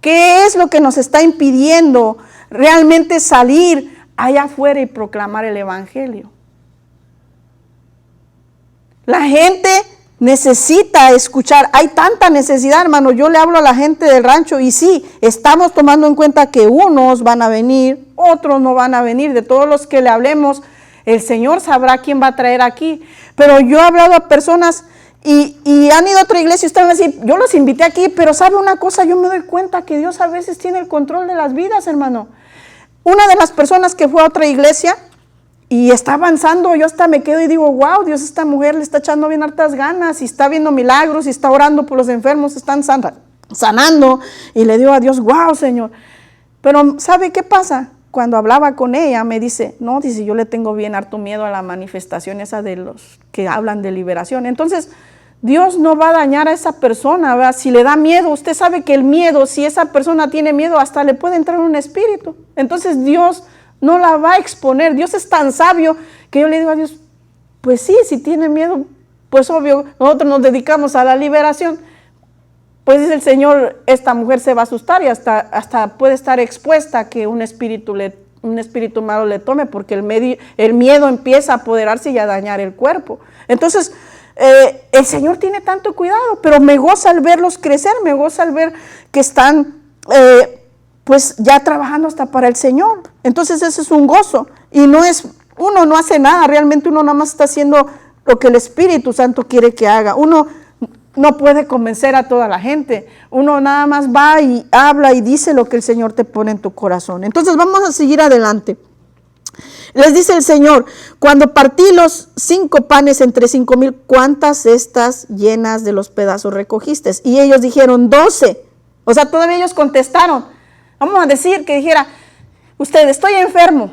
¿Qué es lo que nos está impidiendo realmente salir allá afuera y proclamar el evangelio? La gente necesita escuchar. Hay tanta necesidad, hermano. Yo le hablo a la gente del rancho y sí, estamos tomando en cuenta que unos van a venir, otros no van a venir. De todos los que le hablemos, el Señor sabrá quién va a traer aquí. Pero yo he hablado a personas y han ido a otra iglesia y están así, yo los invité aquí, pero ¿sabe una cosa? Yo me doy cuenta que Dios a veces tiene el control de las vidas, hermano. Una de las personas que fue a otra iglesia y está avanzando, yo hasta me quedo y digo, wow, Dios, esta mujer le está echando bien hartas ganas y está viendo milagros y está orando por los enfermos, están sanando. Y le digo a Dios, wow, Señor. Pero ¿sabe qué pasa? Cuando hablaba con ella, me dice, no, dice, yo le tengo bien harto miedo a la manifestación esa de los que hablan de liberación. Entonces, Dios no va a dañar a esa persona, ¿verdad? Si le da miedo, usted sabe que el miedo, si esa persona tiene miedo, hasta le puede entrar un espíritu. Entonces, Dios no la va a exponer. Dios es tan sabio que yo le digo a Dios, pues sí, si tiene miedo, pues obvio, nosotros nos dedicamos a la liberación. Pues dice el Señor, esta mujer se va a asustar y hasta puede estar expuesta a que un espíritu malo le tome, porque el miedo empieza a apoderarse y a dañar el cuerpo. Entonces, el Señor tiene tanto cuidado, pero me goza al verlos crecer, me goza al ver que están pues ya trabajando hasta para el Señor. Entonces ese es un gozo, y uno no hace nada, realmente uno nada más está haciendo lo que el Espíritu Santo quiere que haga. Uno no puede convencer a toda la gente, uno nada más va y habla y dice lo que el Señor te pone en tu corazón. Entonces vamos a seguir adelante. Les dice el Señor, cuando partí los 5 panes entre 5,000, ¿cuántas cestas llenas de los pedazos recogiste? Y ellos dijeron 12. O sea, todavía ellos contestaron. Vamos a decir que dijera, usted, estoy enfermo.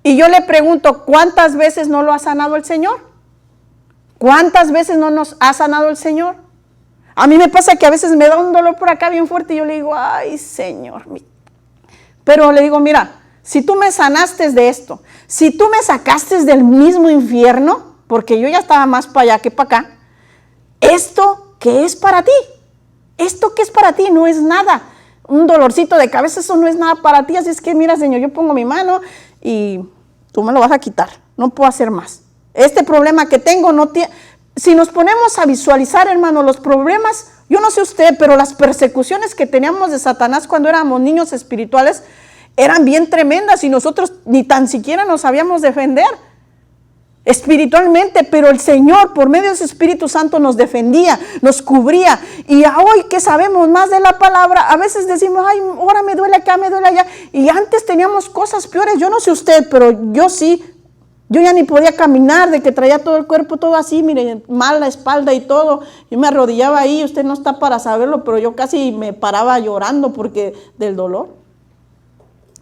Y yo le pregunto, ¿cuántas veces no lo ha sanado el Señor? ¿Cuántas veces no nos ha sanado el Señor? A mí me pasa que a veces me da un dolor por acá bien fuerte y yo le digo, ay, Señor. Pero le digo, mira, si tú me sanaste de esto, si tú me sacaste del mismo infierno, porque yo ya estaba más para allá que para acá, ¿esto qué es para ti? Esto que es para ti no es nada. Un dolorcito de cabeza, eso no es nada para ti. Así es que, mira, Señor, yo pongo mi mano y tú me lo vas a quitar. No puedo hacer más. Este problema que tengo no tiene... Si nos ponemos a visualizar, hermano, los problemas, yo no sé usted, pero las persecuciones que teníamos de Satanás cuando éramos niños espirituales eran bien tremendas y nosotros ni tan siquiera nos sabíamos defender espiritualmente, pero el Señor por medio de su Espíritu Santo nos defendía, nos cubría. Y hoy que sabemos más de la palabra, a veces decimos, ay, ahora me duele acá, me duele allá. Y antes teníamos cosas peores, yo no sé usted, pero yo sí. Yo ya ni podía caminar, de que traía todo el cuerpo todo así, mire, mal la espalda y todo. Yo me arrodillaba ahí, usted no está para saberlo, pero yo casi me paraba llorando porque del dolor.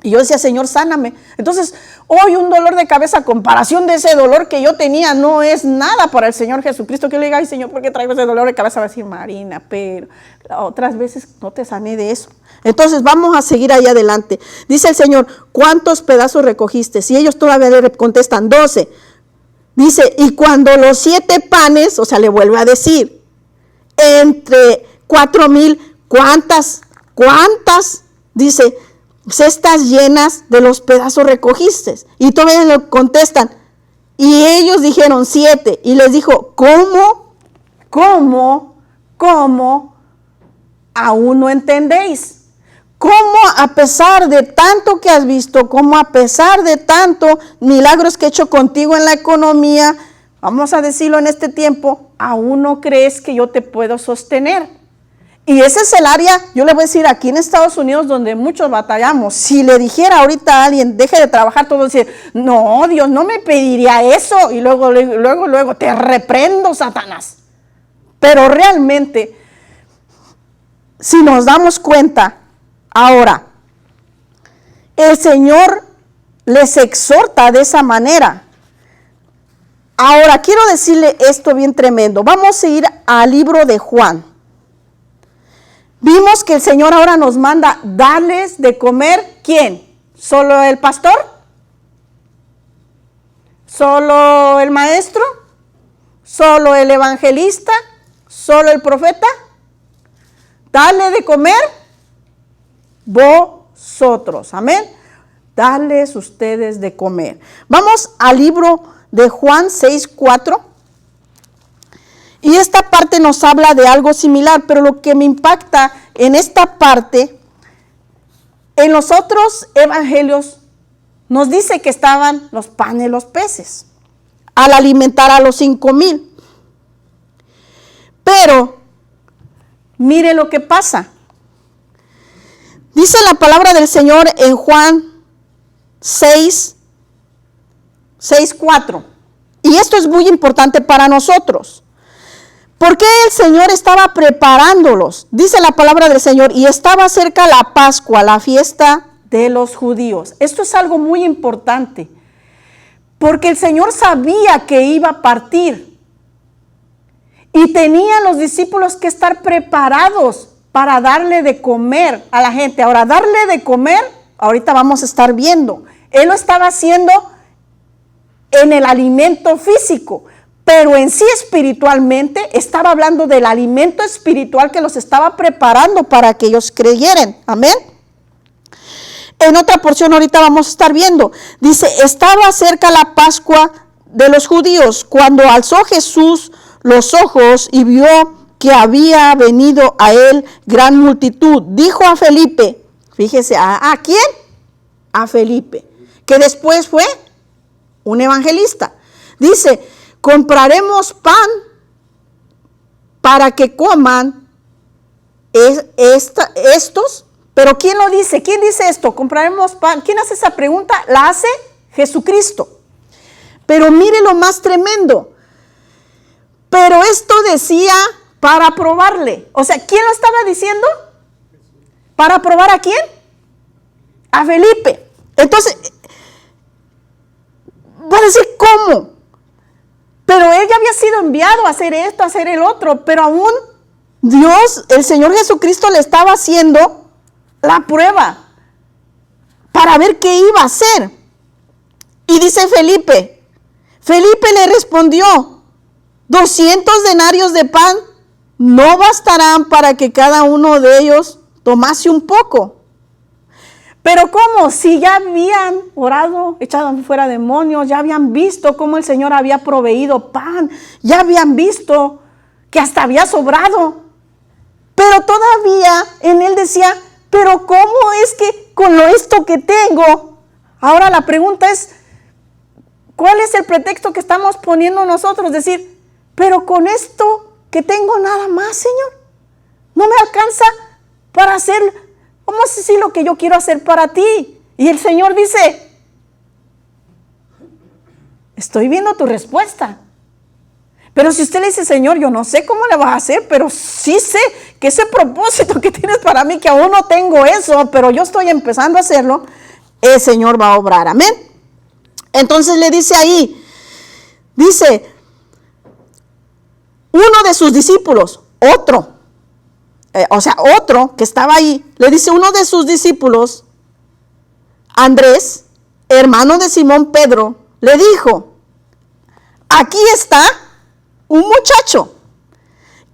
Y yo decía, Señor, sáname. Entonces, hoy un dolor de cabeza, a comparación de ese dolor que yo tenía, no es nada para el Señor Jesucristo. Que yo le diga, ay, Señor, ¿por qué traigo ese dolor de cabeza? Va a decir, Marina, pero otras veces no te sané de eso. Entonces, vamos a seguir ahí adelante. Dice el Señor, ¿cuántos pedazos recogiste? Si ellos todavía le contestan, 12. Dice, y cuando los 7 panes, o sea, le vuelve a decir, entre 4,000, ¿cuántas? Dice, cestas llenas de los pedazos recogiste. Y todavía le contestan. Y ellos dijeron 7. Y les dijo, ¿Cómo? ¿Aún no entendéis? ¿Cómo a pesar de tanto que has visto, cómo a pesar de tanto milagros que he hecho contigo en la economía, vamos a decirlo en este tiempo, aún no crees que yo te puedo sostener? Y ese es el área, yo le voy a decir, aquí en Estados Unidos donde muchos batallamos. Si le dijera ahorita a alguien, deje de trabajar, todo decir, no, Dios no me pediría eso. Y luego, te reprendo, Satanás. Pero realmente, si nos damos cuenta, ahora, el Señor les exhorta de esa manera. Ahora, quiero decirle esto bien tremendo. Vamos a ir al libro de Juan. Vimos que el Señor ahora nos manda darles de comer, ¿quién? ¿Solo el pastor? ¿Solo el maestro? ¿Solo el evangelista? ¿Solo el profeta? Dale de comer vosotros. Amén. Dales ustedes de comer. Vamos al libro de Juan 6:4. Y esta parte nos habla de algo similar, pero lo que me impacta en esta parte, en los otros evangelios, nos dice que estaban los panes y los peces al alimentar a los 5,000. Pero, mire lo que pasa. Dice la palabra del Señor en Juan 6:4. Y esto es muy importante para nosotros. Porque el Señor estaba preparándolos. Dice la palabra del Señor, y estaba cerca la Pascua, la fiesta de los judíos. Esto es algo muy importante. Porque el Señor sabía que iba a partir. Y tenían los discípulos que estar preparados para darle de comer a la gente. Ahora, darle de comer, ahorita vamos a estar viendo. Él lo estaba haciendo en el alimento físico, pero en sí espiritualmente estaba hablando del alimento espiritual que los estaba preparando para que ellos creyeran. Amén. En otra porción ahorita vamos a estar viendo. Dice, estaba cerca la Pascua de los judíos, cuando alzó Jesús los ojos y vio que había venido a él gran multitud. Dijo a Felipe, fíjese, ¿a quién? A Felipe, que después fue un evangelista. Dice, compraremos pan para que coman estos. Pero ¿quién lo dice? ¿Quién dice esto? Compraremos pan. ¿Quién hace esa pregunta? La hace Jesucristo. Pero mire lo más tremendo. Pero esto decía para probarle. O sea, ¿quién lo estaba diciendo? ¿Para probar a quién? A Felipe. Entonces, va a decir, ¿cómo? Pero él ya había sido enviado a hacer esto, a hacer el otro. Pero aún Dios, el Señor Jesucristo, le estaba haciendo la prueba para ver qué iba a hacer. Y dice Felipe le respondió, 200 denarios de pan no bastarán para que cada uno de ellos tomase un poco. Pero ¿cómo? Si ya habían orado, echado fuera demonios, ya habían visto cómo el Señor había proveído pan, ya habían visto que hasta había sobrado. Pero todavía en él decía, pero ¿cómo es que con esto que tengo? Ahora la pregunta es, ¿cuál es el pretexto que estamos poniendo nosotros? Decir, pero con esto que tengo nada más, Señor, no me alcanza para hacer, vamos a decir, lo que yo quiero hacer para ti. Y el Señor dice, estoy viendo tu respuesta. Pero si usted le dice, Señor, yo no sé cómo le vas a hacer, pero sí sé que ese propósito que tienes para mí, que aún no tengo eso, pero yo estoy empezando a hacerlo, el Señor va a obrar. Amén. Entonces le dice ahí, dice, uno de sus discípulos, otro que estaba ahí, le dice uno de sus discípulos, Andrés, hermano de Simón Pedro, le dijo, aquí está un muchacho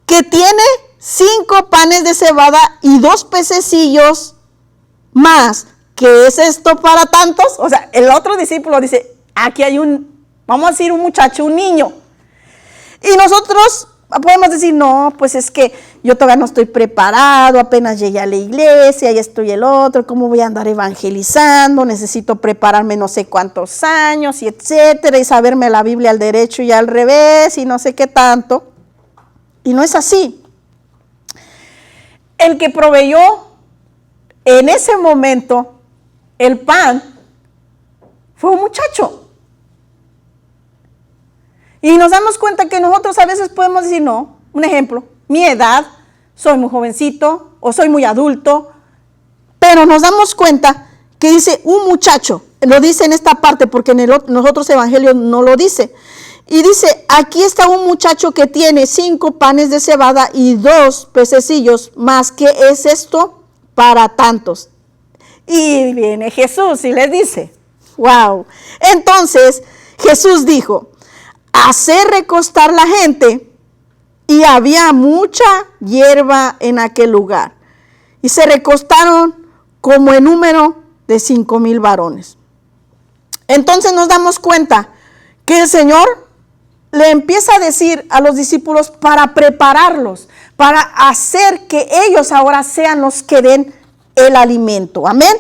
que tiene 5 panes de cebada y 2 pececillos más. ¿Qué es esto para tantos? O sea, el otro discípulo dice, aquí hay vamos a decir un muchacho, un niño. Y nosotros podemos decir, no, pues es que yo todavía no estoy preparado, apenas llegué a la iglesia, y estoy el otro, ¿cómo voy a andar evangelizando? Necesito prepararme no sé cuántos años, y etcétera, y saberme la Biblia al derecho y al revés, y no sé qué tanto. Y no es así. El que proveyó en ese momento el pan fue un muchacho. Y nos damos cuenta que nosotros a veces podemos decir, no, un ejemplo, mi edad, soy muy jovencito o soy muy adulto, pero nos damos cuenta que dice un muchacho, lo dice en esta parte porque en los otros evangelios no lo dice. Y dice, aquí está un muchacho que tiene 5 panes de cebada y 2 pececillos más. ¿Qué es esto para tantos? Y viene Jesús y les dice, wow. Entonces, Jesús dijo, hacer recostar la gente, y había mucha hierba en aquel lugar. Y se recostaron como en número de 5,000 varones. Entonces nos damos cuenta que el Señor le empieza a decir a los discípulos para prepararlos, para hacer que ellos ahora sean los que den el alimento. Amén.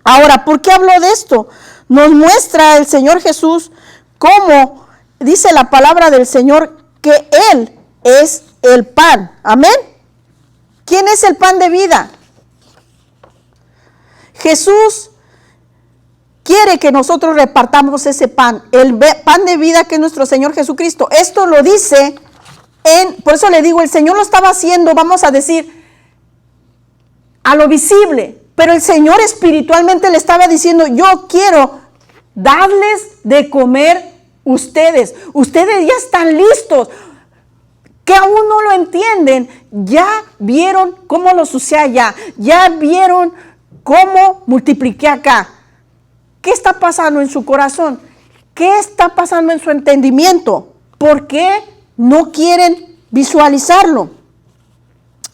Ahora, ¿por qué hablo de esto? Nos muestra el Señor Jesús cómo dice la palabra del Señor que Él es el pan. Amén. ¿Quién es el pan de vida? Jesús quiere que nosotros repartamos ese pan, el pan de vida que es nuestro Señor Jesucristo. Esto lo dice por eso le digo, el Señor lo estaba haciendo, vamos a decir, a lo visible, pero el Señor espiritualmente le estaba diciendo, yo quiero darles de comer ustedes ya están listos, que aún no lo entienden, ya vieron cómo lo usé allá, ya vieron cómo multipliqué acá. ¿Qué está pasando en su corazón? ¿Qué está pasando en su entendimiento? ¿Por qué no quieren visualizarlo?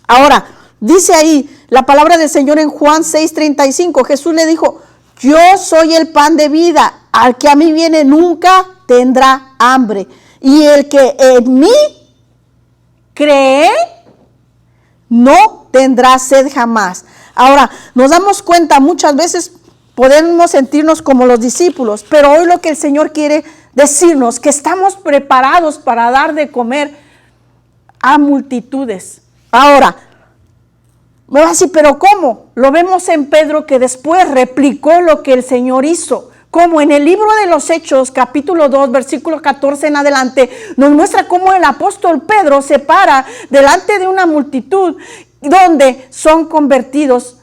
Ahora, dice ahí la palabra del Señor en Juan 6:35. Jesús le dijo, yo soy el pan de vida, al que a mí viene nunca tendrá hambre. Y el que en mí cree, no tendrá sed jamás. Ahora, nos damos cuenta muchas veces, podemos sentirnos como los discípulos, pero hoy lo que el Señor quiere decirnos, que estamos preparados para dar de comer a multitudes. Ahora, me va a decir, ¿pero cómo? Lo vemos en Pedro, que después replicó lo que el Señor hizo. Como en el libro de los Hechos, capítulo 2, versículo 14 en adelante, nos muestra cómo el apóstol Pedro se para delante de una multitud donde son convertidos.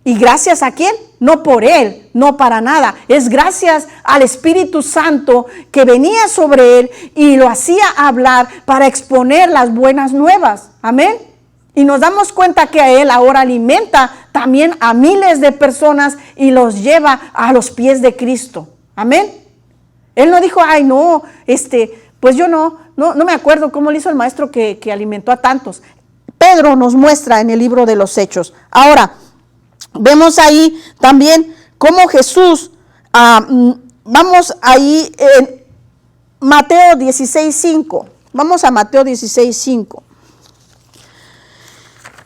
¿Y gracias a quién? No por él, no para nada. Es gracias al Espíritu Santo que venía sobre él y lo hacía hablar para exponer las buenas nuevas. Amén. Y nos damos cuenta que a él ahora alimenta también a miles de personas y los lleva a los pies de Cristo. Amén. Él no dijo, ay no, pues yo no me acuerdo cómo le hizo el maestro que alimentó a tantos. Pedro nos muestra en el libro de los Hechos. Ahora, vemos ahí también cómo Jesús, vamos ahí en Mateo 16:5. Vamos a Mateo 16:5.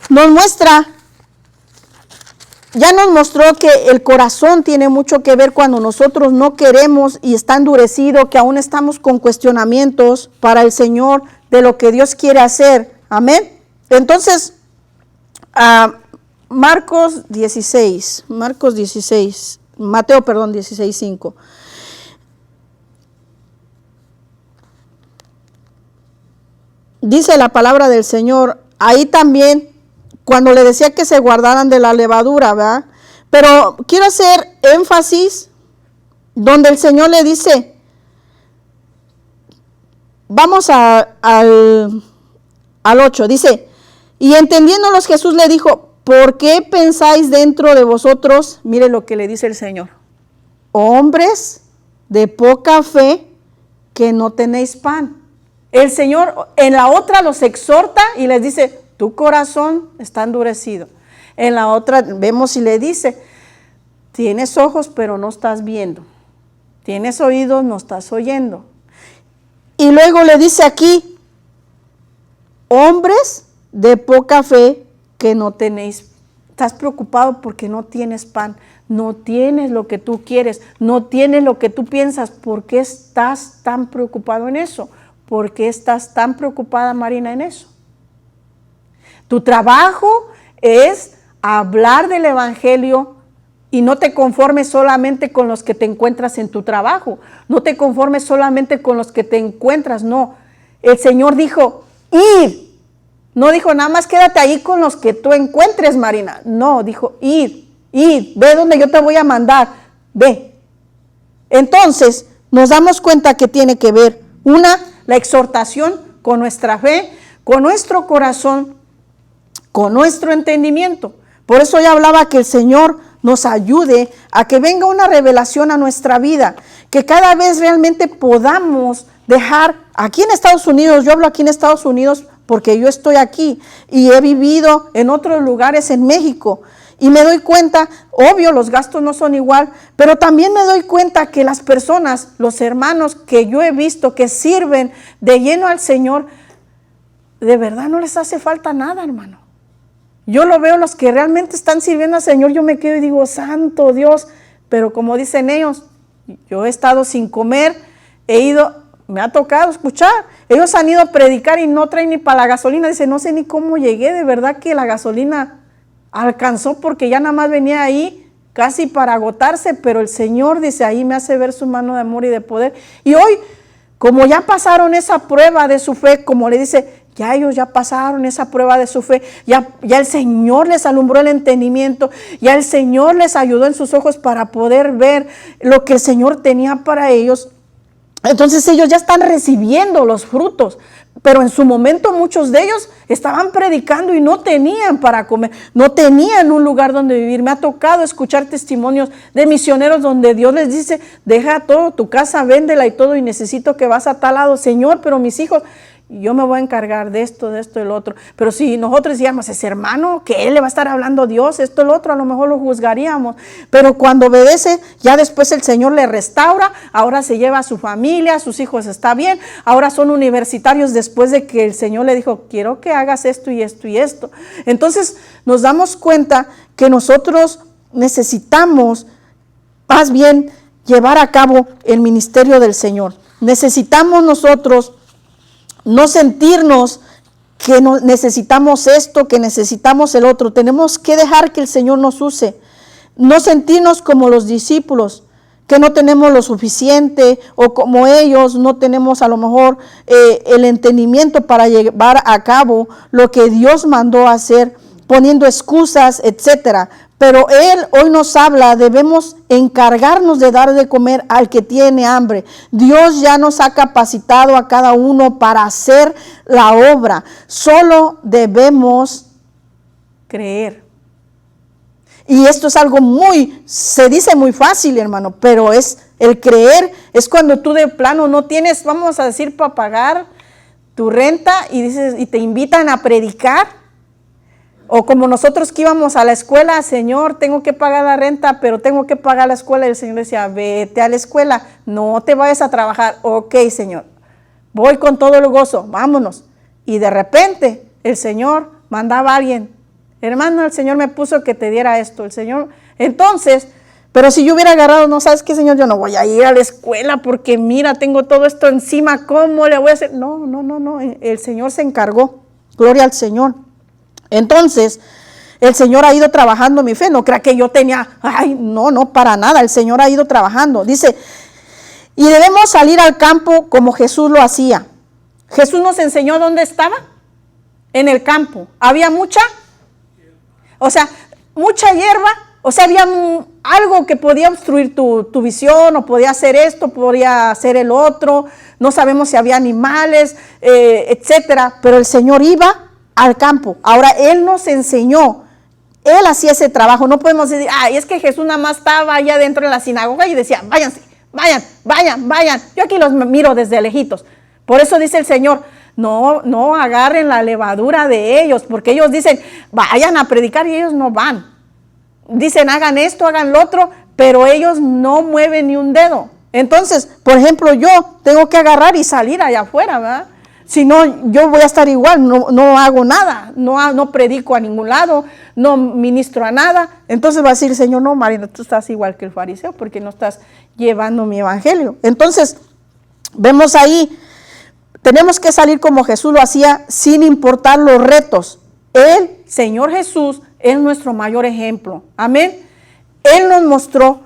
Nos muestra, ya nos mostró que el corazón tiene mucho que ver cuando nosotros no queremos y está endurecido, que aún estamos con cuestionamientos para el Señor de lo que Dios quiere hacer. Amén. Entonces, Mateo 16:5. Dice la palabra del Señor, ahí también, cuando le decía que se guardaran de la levadura, ¿verdad? Pero quiero hacer énfasis donde el Señor le dice, vamos al 8, dice, y entendiéndolos Jesús le dijo, ¿por qué pensáis dentro de vosotros? Mire lo que le dice el Señor. Hombres de poca fe, que no tenéis pan. El Señor en la otra los exhorta y les dice, tu corazón está endurecido. En la otra vemos y le dice, tienes ojos pero no estás viendo. Tienes oídos, no estás oyendo. Y luego le dice aquí, hombres de poca fe, que no tenéis. Estás preocupado porque no tienes pan, no tienes lo que tú quieres, no tienes lo que tú piensas. ¿Por qué estás tan preocupado en eso? ¿Por qué estás tan preocupada, Marina, en eso? Tu trabajo es hablar del Evangelio y no te conformes solamente con los que te encuentras en tu trabajo. No te conformes solamente con los que te encuentras, no. El Señor dijo, id. No dijo, nada más quédate ahí con los que tú encuentres, Marina. No, dijo, id, ve donde yo te voy a mandar, ve. Entonces, nos damos cuenta que tiene que ver, la exhortación con nuestra fe, con nuestro corazón, con nuestro entendimiento. Por eso ya hablaba que el Señor nos ayude a que venga una revelación a nuestra vida, que cada vez realmente podamos dejar, aquí en Estados Unidos, yo hablo aquí en Estados Unidos porque yo estoy aquí y he vivido en otros lugares en México y me doy cuenta, obvio los gastos no son igual, pero también me doy cuenta que las personas, los hermanos que yo he visto que sirven de lleno al Señor, de verdad no les hace falta nada, hermano. Yo lo veo, los que realmente están sirviendo al Señor, yo me quedo y digo, santo Dios, pero como dicen ellos, yo he estado sin comer, he ido, me ha tocado escuchar, ellos han ido a predicar y no traen ni para la gasolina, dice, no sé ni cómo llegué, de verdad que la gasolina alcanzó porque ya nada más venía ahí casi para agotarse, pero el Señor dice, ahí me hace ver su mano de amor y de poder. Y hoy, como ya pasaron esa prueba de su fe, como le dice, ya ellos ya pasaron esa prueba de su fe, ya el Señor les alumbró el entendimiento, ya el Señor les ayudó en sus ojos para poder ver lo que el Señor tenía para ellos. Entonces ellos ya están recibiendo los frutos, pero en su momento muchos de ellos estaban predicando y no tenían para comer, no tenían un lugar donde vivir. Me ha tocado escuchar testimonios de misioneros donde Dios les dice, deja todo, tu casa, véndela y todo, y necesito que vas a tal lado, Señor, pero mis hijos, yo me voy a encargar de esto, del otro. Pero si nosotros decíamos, ese hermano, que él le va a estar hablando a Dios, esto, el otro, a lo mejor lo juzgaríamos. Pero cuando obedece, ya después el Señor le restaura, ahora se lleva a su familia, sus hijos está bien, ahora son universitarios después de que el Señor le dijo, quiero que hagas esto y esto y esto. Entonces nos damos cuenta que nosotros necesitamos más bien llevar a cabo el ministerio del Señor. Necesitamos nosotros no sentirnos que necesitamos esto, que necesitamos el otro. Tenemos que dejar que el Señor nos use. No sentirnos como los discípulos, que no tenemos lo suficiente, o como ellos no tenemos a lo mejor el entendimiento para llevar a cabo lo que Dios mandó a hacer, poniendo excusas, etcétera. Pero Él hoy nos habla, debemos encargarnos de dar de comer al que tiene hambre. Dios ya nos ha capacitado a cada uno para hacer la obra. Solo debemos creer. Y esto es algo se dice muy fácil, hermano, pero el creer es cuando tú de plano no tienes, vamos a decir, para pagar tu renta y te invitan a predicar. O como nosotros que íbamos a la escuela, Señor, tengo que pagar la renta, pero tengo que pagar la escuela. Y el Señor decía, vete a la escuela, no te vayas a trabajar. Ok, Señor, voy con todo el gozo, vámonos. Y de repente el Señor mandaba a alguien, hermano, el Señor me puso que te diera esto. El Señor, entonces, pero si yo hubiera agarrado, no, ¿sabes qué, Señor? Yo no voy a ir a la escuela porque mira, tengo todo esto encima, ¿cómo le voy a hacer? No, el Señor se encargó, gloria al Señor. Entonces, el Señor ha ido trabajando mi fe. No crea que yo tenía, no, para nada. El Señor ha ido trabajando. Dice, y debemos salir al campo como Jesús lo hacía. Jesús nos enseñó dónde estaba. En el campo. Había mucha hierba. O sea, había algo que podía obstruir tu visión, o podía hacer esto, podía hacer el otro. No sabemos si había animales, etcétera. Pero el Señor iba al campo. Ahora, Él nos enseñó, Él hacía ese trabajo. No podemos decir, es que Jesús nada más estaba allá dentro de la sinagoga y decía, váyanse, vayan. Yo aquí los miro desde lejitos. Por eso dice el Señor, no agarren la levadura de ellos, porque ellos dicen, vayan a predicar y ellos no van. Dicen, hagan esto, hagan lo otro, pero ellos no mueven ni un dedo. Entonces, por ejemplo, yo tengo que agarrar y salir allá afuera, ¿verdad? Si no, yo voy a estar igual, no hago nada, no predico a ningún lado, no ministro a nada. Entonces va a decir, Señor, no, Marina, tú estás igual que el fariseo porque no estás llevando mi evangelio. Entonces, vemos ahí, tenemos que salir como Jesús lo hacía, sin importar los retos. Él, Señor Jesús, es nuestro mayor ejemplo. Amén. Él nos mostró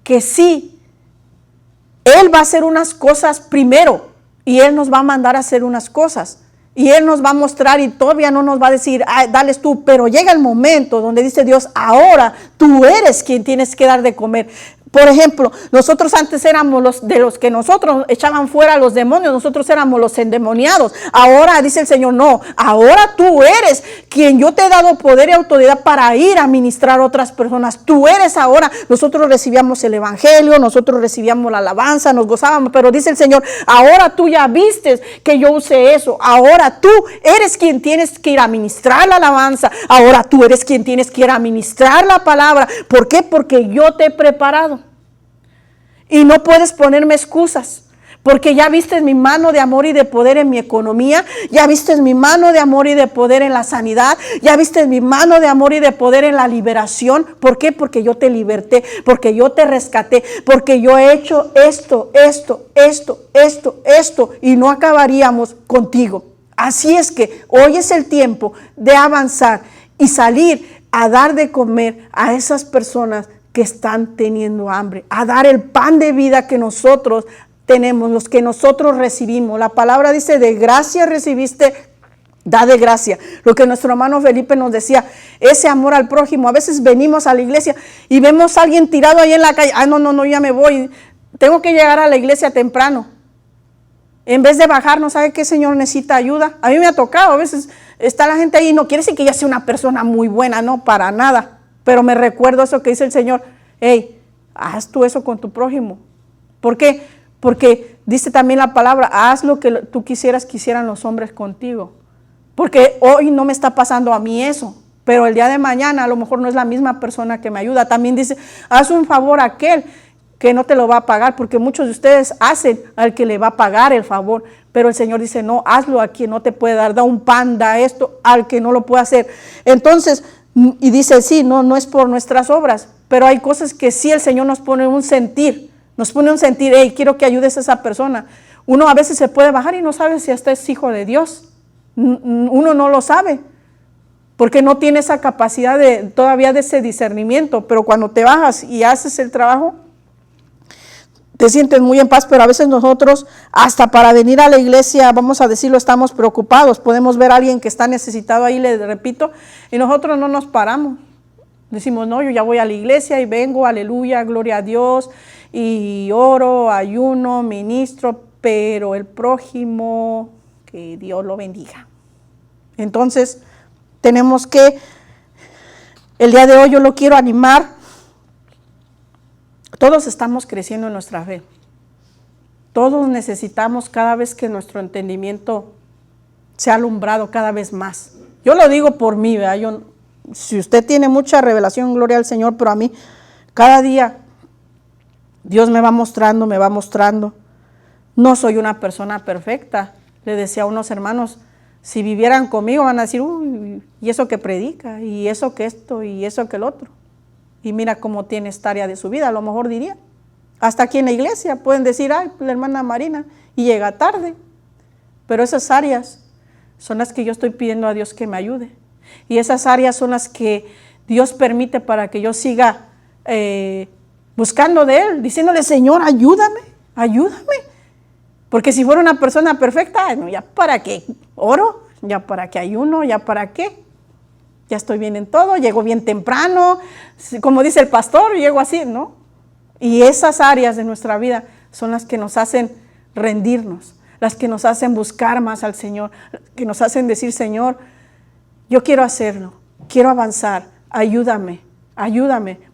que sí, Él va a hacer unas cosas primero. Y Él nos va a mandar a hacer unas cosas. Y Él nos va a mostrar y todavía no nos va a decir, dales tú. Pero llega el momento donde dice Dios, ahora tú eres quien tienes que dar de comer. Por ejemplo, nosotros antes éramos los que nosotros echaban fuera a los demonios, nosotros éramos los endemoniados. Ahora dice el Señor, no, ahora tú eres quien yo te he dado poder y autoridad para ir a ministrar a otras personas. Tú eres ahora, nosotros recibíamos el evangelio, nosotros recibíamos la alabanza, nos gozábamos, pero dice el Señor, ahora tú ya vistes que yo usé eso. Ahora tú eres quien tienes que ir a ministrar la alabanza. Ahora tú eres quien tienes que ir a ministrar la palabra. ¿Por qué? Porque yo te he preparado. Y no puedes ponerme excusas, porque ya viste mi mano de amor y de poder en mi economía, ya viste mi mano de amor y de poder en la sanidad, ya viste mi mano de amor y de poder en la liberación. ¿Por qué? Porque yo te liberté, porque yo te rescaté, porque yo he hecho esto, y no acabaríamos contigo. Así es que hoy es el tiempo de avanzar y salir a dar de comer a esas personas que están teniendo hambre, a dar el pan de vida que nosotros tenemos, los que nosotros recibimos. La palabra dice, de gracia recibiste, da de gracia. Lo que nuestro hermano Felipe nos decía, ese amor al prójimo. A veces venimos a la iglesia y vemos a alguien tirado ahí en la calle. No, ya me voy. Tengo que llegar a la iglesia temprano. En vez de bajar, ¿no sabe qué, Señor? Necesita ayuda. A mí me ha tocado, a veces está la gente ahí, no quiere decir que ella sea una persona muy buena, no, para nada. Pero me recuerdo eso que dice el Señor, hey, haz tú eso con tu prójimo. ¿Por qué? Porque dice también la palabra, haz lo que tú quisieras que hicieran los hombres contigo. Porque hoy no me está pasando a mí eso, pero el día de mañana a lo mejor no es la misma persona que me ayuda. También dice, haz un favor a aquel que no te lo va a pagar, porque muchos de ustedes hacen al que le va a pagar el favor, pero el Señor dice, no, hazlo a quien no te puede dar, da un pan, da esto al que no lo puede hacer. Entonces, y dice, sí, no es por nuestras obras, pero hay cosas que sí el Señor nos pone un sentir, hey, quiero que ayudes a esa persona. Uno a veces se puede bajar y no sabe si hasta es hijo de Dios, uno no lo sabe, porque no tiene esa capacidad todavía de ese discernimiento, pero cuando te bajas y haces el trabajo, te sientes muy en paz. Pero a veces nosotros, hasta para venir a la iglesia, vamos a decirlo, estamos preocupados. Podemos ver a alguien que está necesitado ahí, le repito, y nosotros no nos paramos. Decimos, no, yo ya voy a la iglesia y vengo, aleluya, gloria a Dios, y oro, ayuno, ministro, pero el prójimo, que Dios lo bendiga. Entonces, tenemos que, el día de hoy yo lo quiero animar. Todos estamos creciendo en nuestra fe. Todos necesitamos cada vez que nuestro entendimiento sea alumbrado cada vez más. Yo lo digo por mí, ¿verdad? Si usted tiene mucha revelación, gloria al Señor, pero a mí cada día Dios me va mostrando. No soy una persona perfecta. Le decía a unos hermanos, si vivieran conmigo van a decir, uy, y eso que predica, y eso que esto, y eso que el otro. Y mira cómo tiene esta área de su vida, a lo mejor diría. Hasta aquí en la iglesia pueden decir, ay, la hermana Marina, y llega tarde. Pero esas áreas son las que yo estoy pidiendo a Dios que me ayude. Y esas áreas son las que Dios permite para que yo siga buscando de Él, diciéndole, Señor, ayúdame. Porque si fuera una persona perfecta, no, ya para qué oro, ya para qué ayuno, ya para qué. Ya estoy bien en todo, llego bien temprano, como dice el pastor, llego así, ¿no? Y esas áreas de nuestra vida son las que nos hacen rendirnos, las que nos hacen buscar más al Señor, que nos hacen decir, Señor, yo quiero hacerlo, quiero avanzar, ayúdame,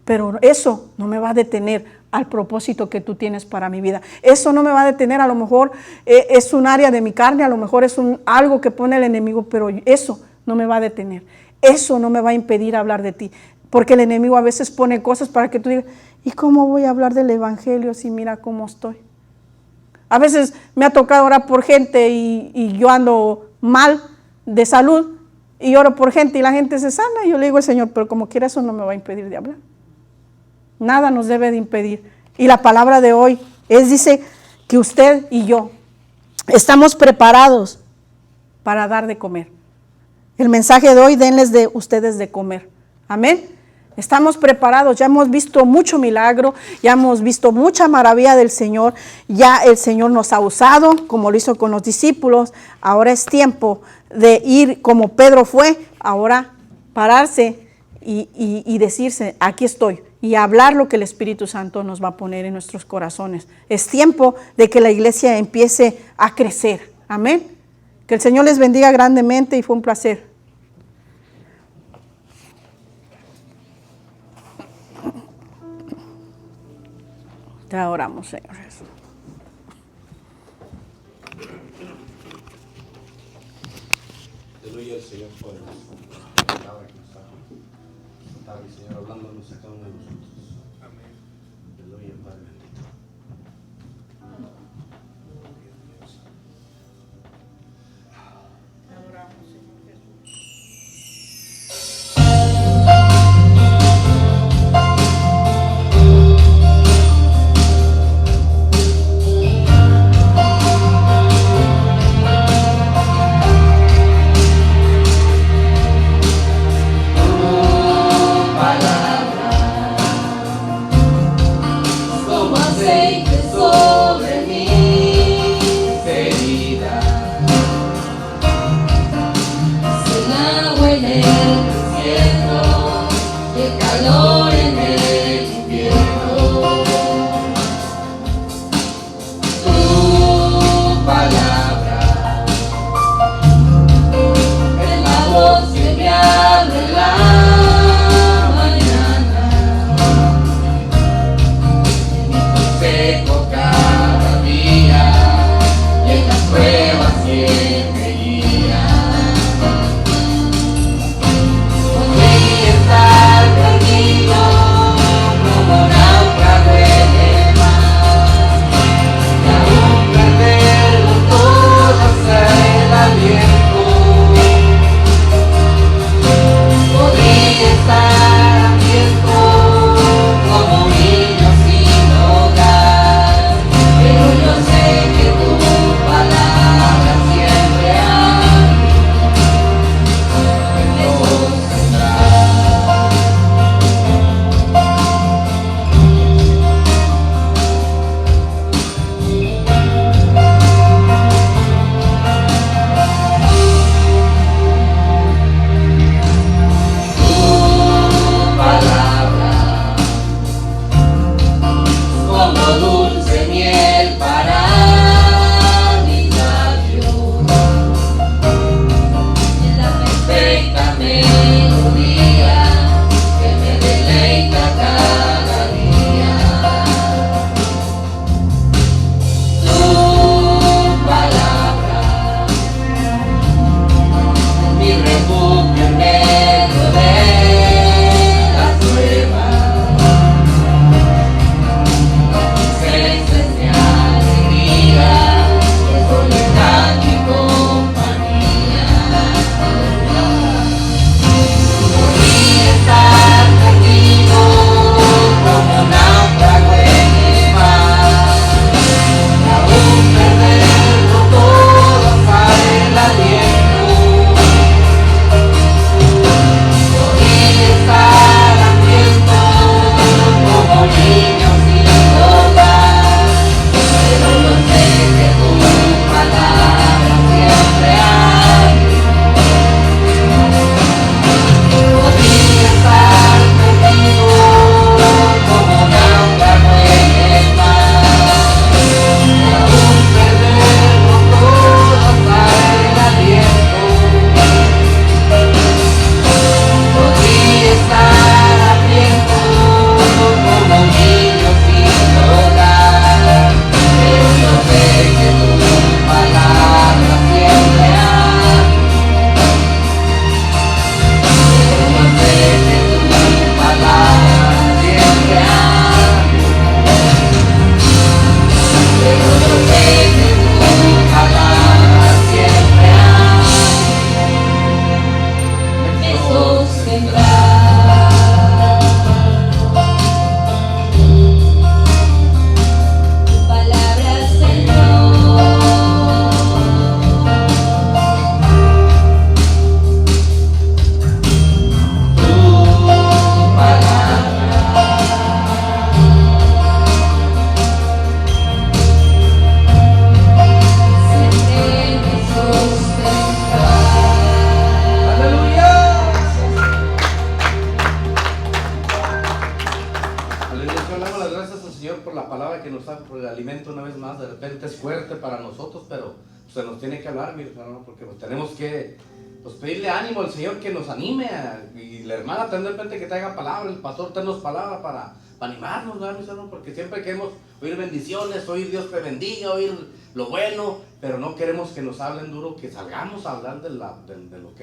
pero eso no me va a detener al propósito que tú tienes para mi vida. Eso no me va a detener, a lo mejor es un área de mi carne, a lo mejor es algo que pone el enemigo, pero eso no me va a detener. Eso no me va a impedir hablar de ti, porque el enemigo a veces pone cosas para que tú digas, ¿y cómo voy a hablar del evangelio si mira cómo estoy? A veces me ha tocado orar por gente y yo ando mal de salud y oro por gente y la gente se sana y yo le digo al Señor, pero como quiera eso no me va a impedir de hablar. Nada nos debe de impedir. Y la palabra de hoy dice que usted y yo estamos preparados para dar de comer. El mensaje de hoy, denles de ustedes de comer. Amén. Estamos preparados, ya hemos visto mucho milagro, ya hemos visto mucha maravilla del Señor, ya el Señor nos ha usado como lo hizo con los discípulos. Ahora es tiempo de ir como Pedro fue, ahora pararse y decirse, aquí estoy, y hablar lo que el Espíritu Santo nos va a poner en nuestros corazones. Es tiempo de que la iglesia empiece a crecer. Amén. Que el Señor les bendiga grandemente y fue un placer. Te oramos, Señor Jesús. Aleluya al Señor por la palabra que nos ha dado el Señor hablándonos a cada uno de nosotros. Amén. Aleluya, Padre bendito. Te adoramos, Señor Jesús. Como aceite sobre mis heridas, el agua en el desierto y el calor en el invierno. Tu palabra es la voz que me abre la mañana. Seco Señor por la palabra que nos da, por el alimento una vez más. De repente es fuerte para nosotros, pero se nos tiene que hablar, mi hermano, porque pues, tenemos que pedirle ánimo al Señor que nos anime. Y la hermana también de repente que traiga palabra, el pastor tennos palabra para animarnos, ¿verdad, mis hermanos? Porque siempre queremos oír bendiciones, oír Dios te bendiga, oír lo bueno, pero no queremos que nos hablen duro, que salgamos a hablar de lo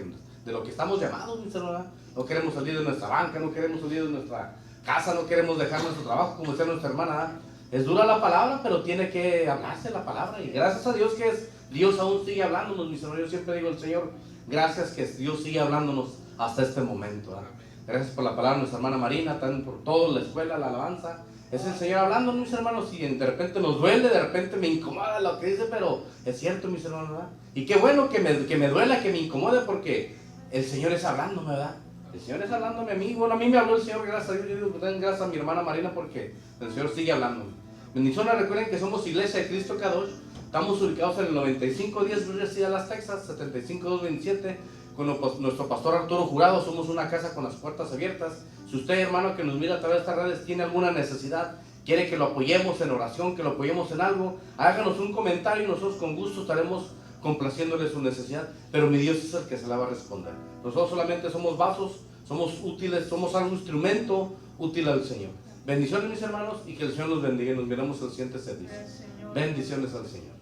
que estamos llamados, mis hermanos. No queremos salir de nuestra banca, no queremos salir de nuestra casa, no queremos dejar nuestro trabajo, como decía nuestra hermana, ¿verdad? Es dura la palabra, pero tiene que hablarse la palabra. Y gracias a Dios que Dios aún sigue hablándonos, mis hermanos. Yo siempre digo al Señor, gracias que Dios sigue hablándonos hasta este momento, ¿verdad? Gracias por la palabra de nuestra hermana Marina, también por todo, la escuela, la alabanza. Es el Señor hablando, mis hermanos, y de repente nos duele, de repente me incomoda lo que dice, pero es cierto, mis hermanos, ¿verdad? Y qué bueno que me duela, que me incomode, porque el Señor es hablándome, ¿verdad? El Señor es hablándome a mí. Bueno, a mí me habló el Señor, gracias a Dios. Yo digo, gracias a mi hermana Marina, porque el Señor sigue hablándome. Bendiciones, recuerden que somos Iglesia de Cristo Kadosh. Estamos ubicados en el 9510 Riverside, Dallas, Texas, 75227. Con nuestro pastor Arturo Jurado. Somos una casa con las puertas abiertas. Si usted, hermano, que nos mira a través de estas redes, tiene alguna necesidad, quiere que lo apoyemos en oración, que lo apoyemos en algo, háganos un comentario y nosotros con gusto estaremos complaciéndole su necesidad. Pero mi Dios es el que se la va a responder. Nosotros solamente somos vasos, somos útiles, somos algún instrumento útil al Señor. Bendiciones, mis hermanos, y que el Señor los bendiga. Nos miramos el siguiente servicio. Bendiciones al Señor.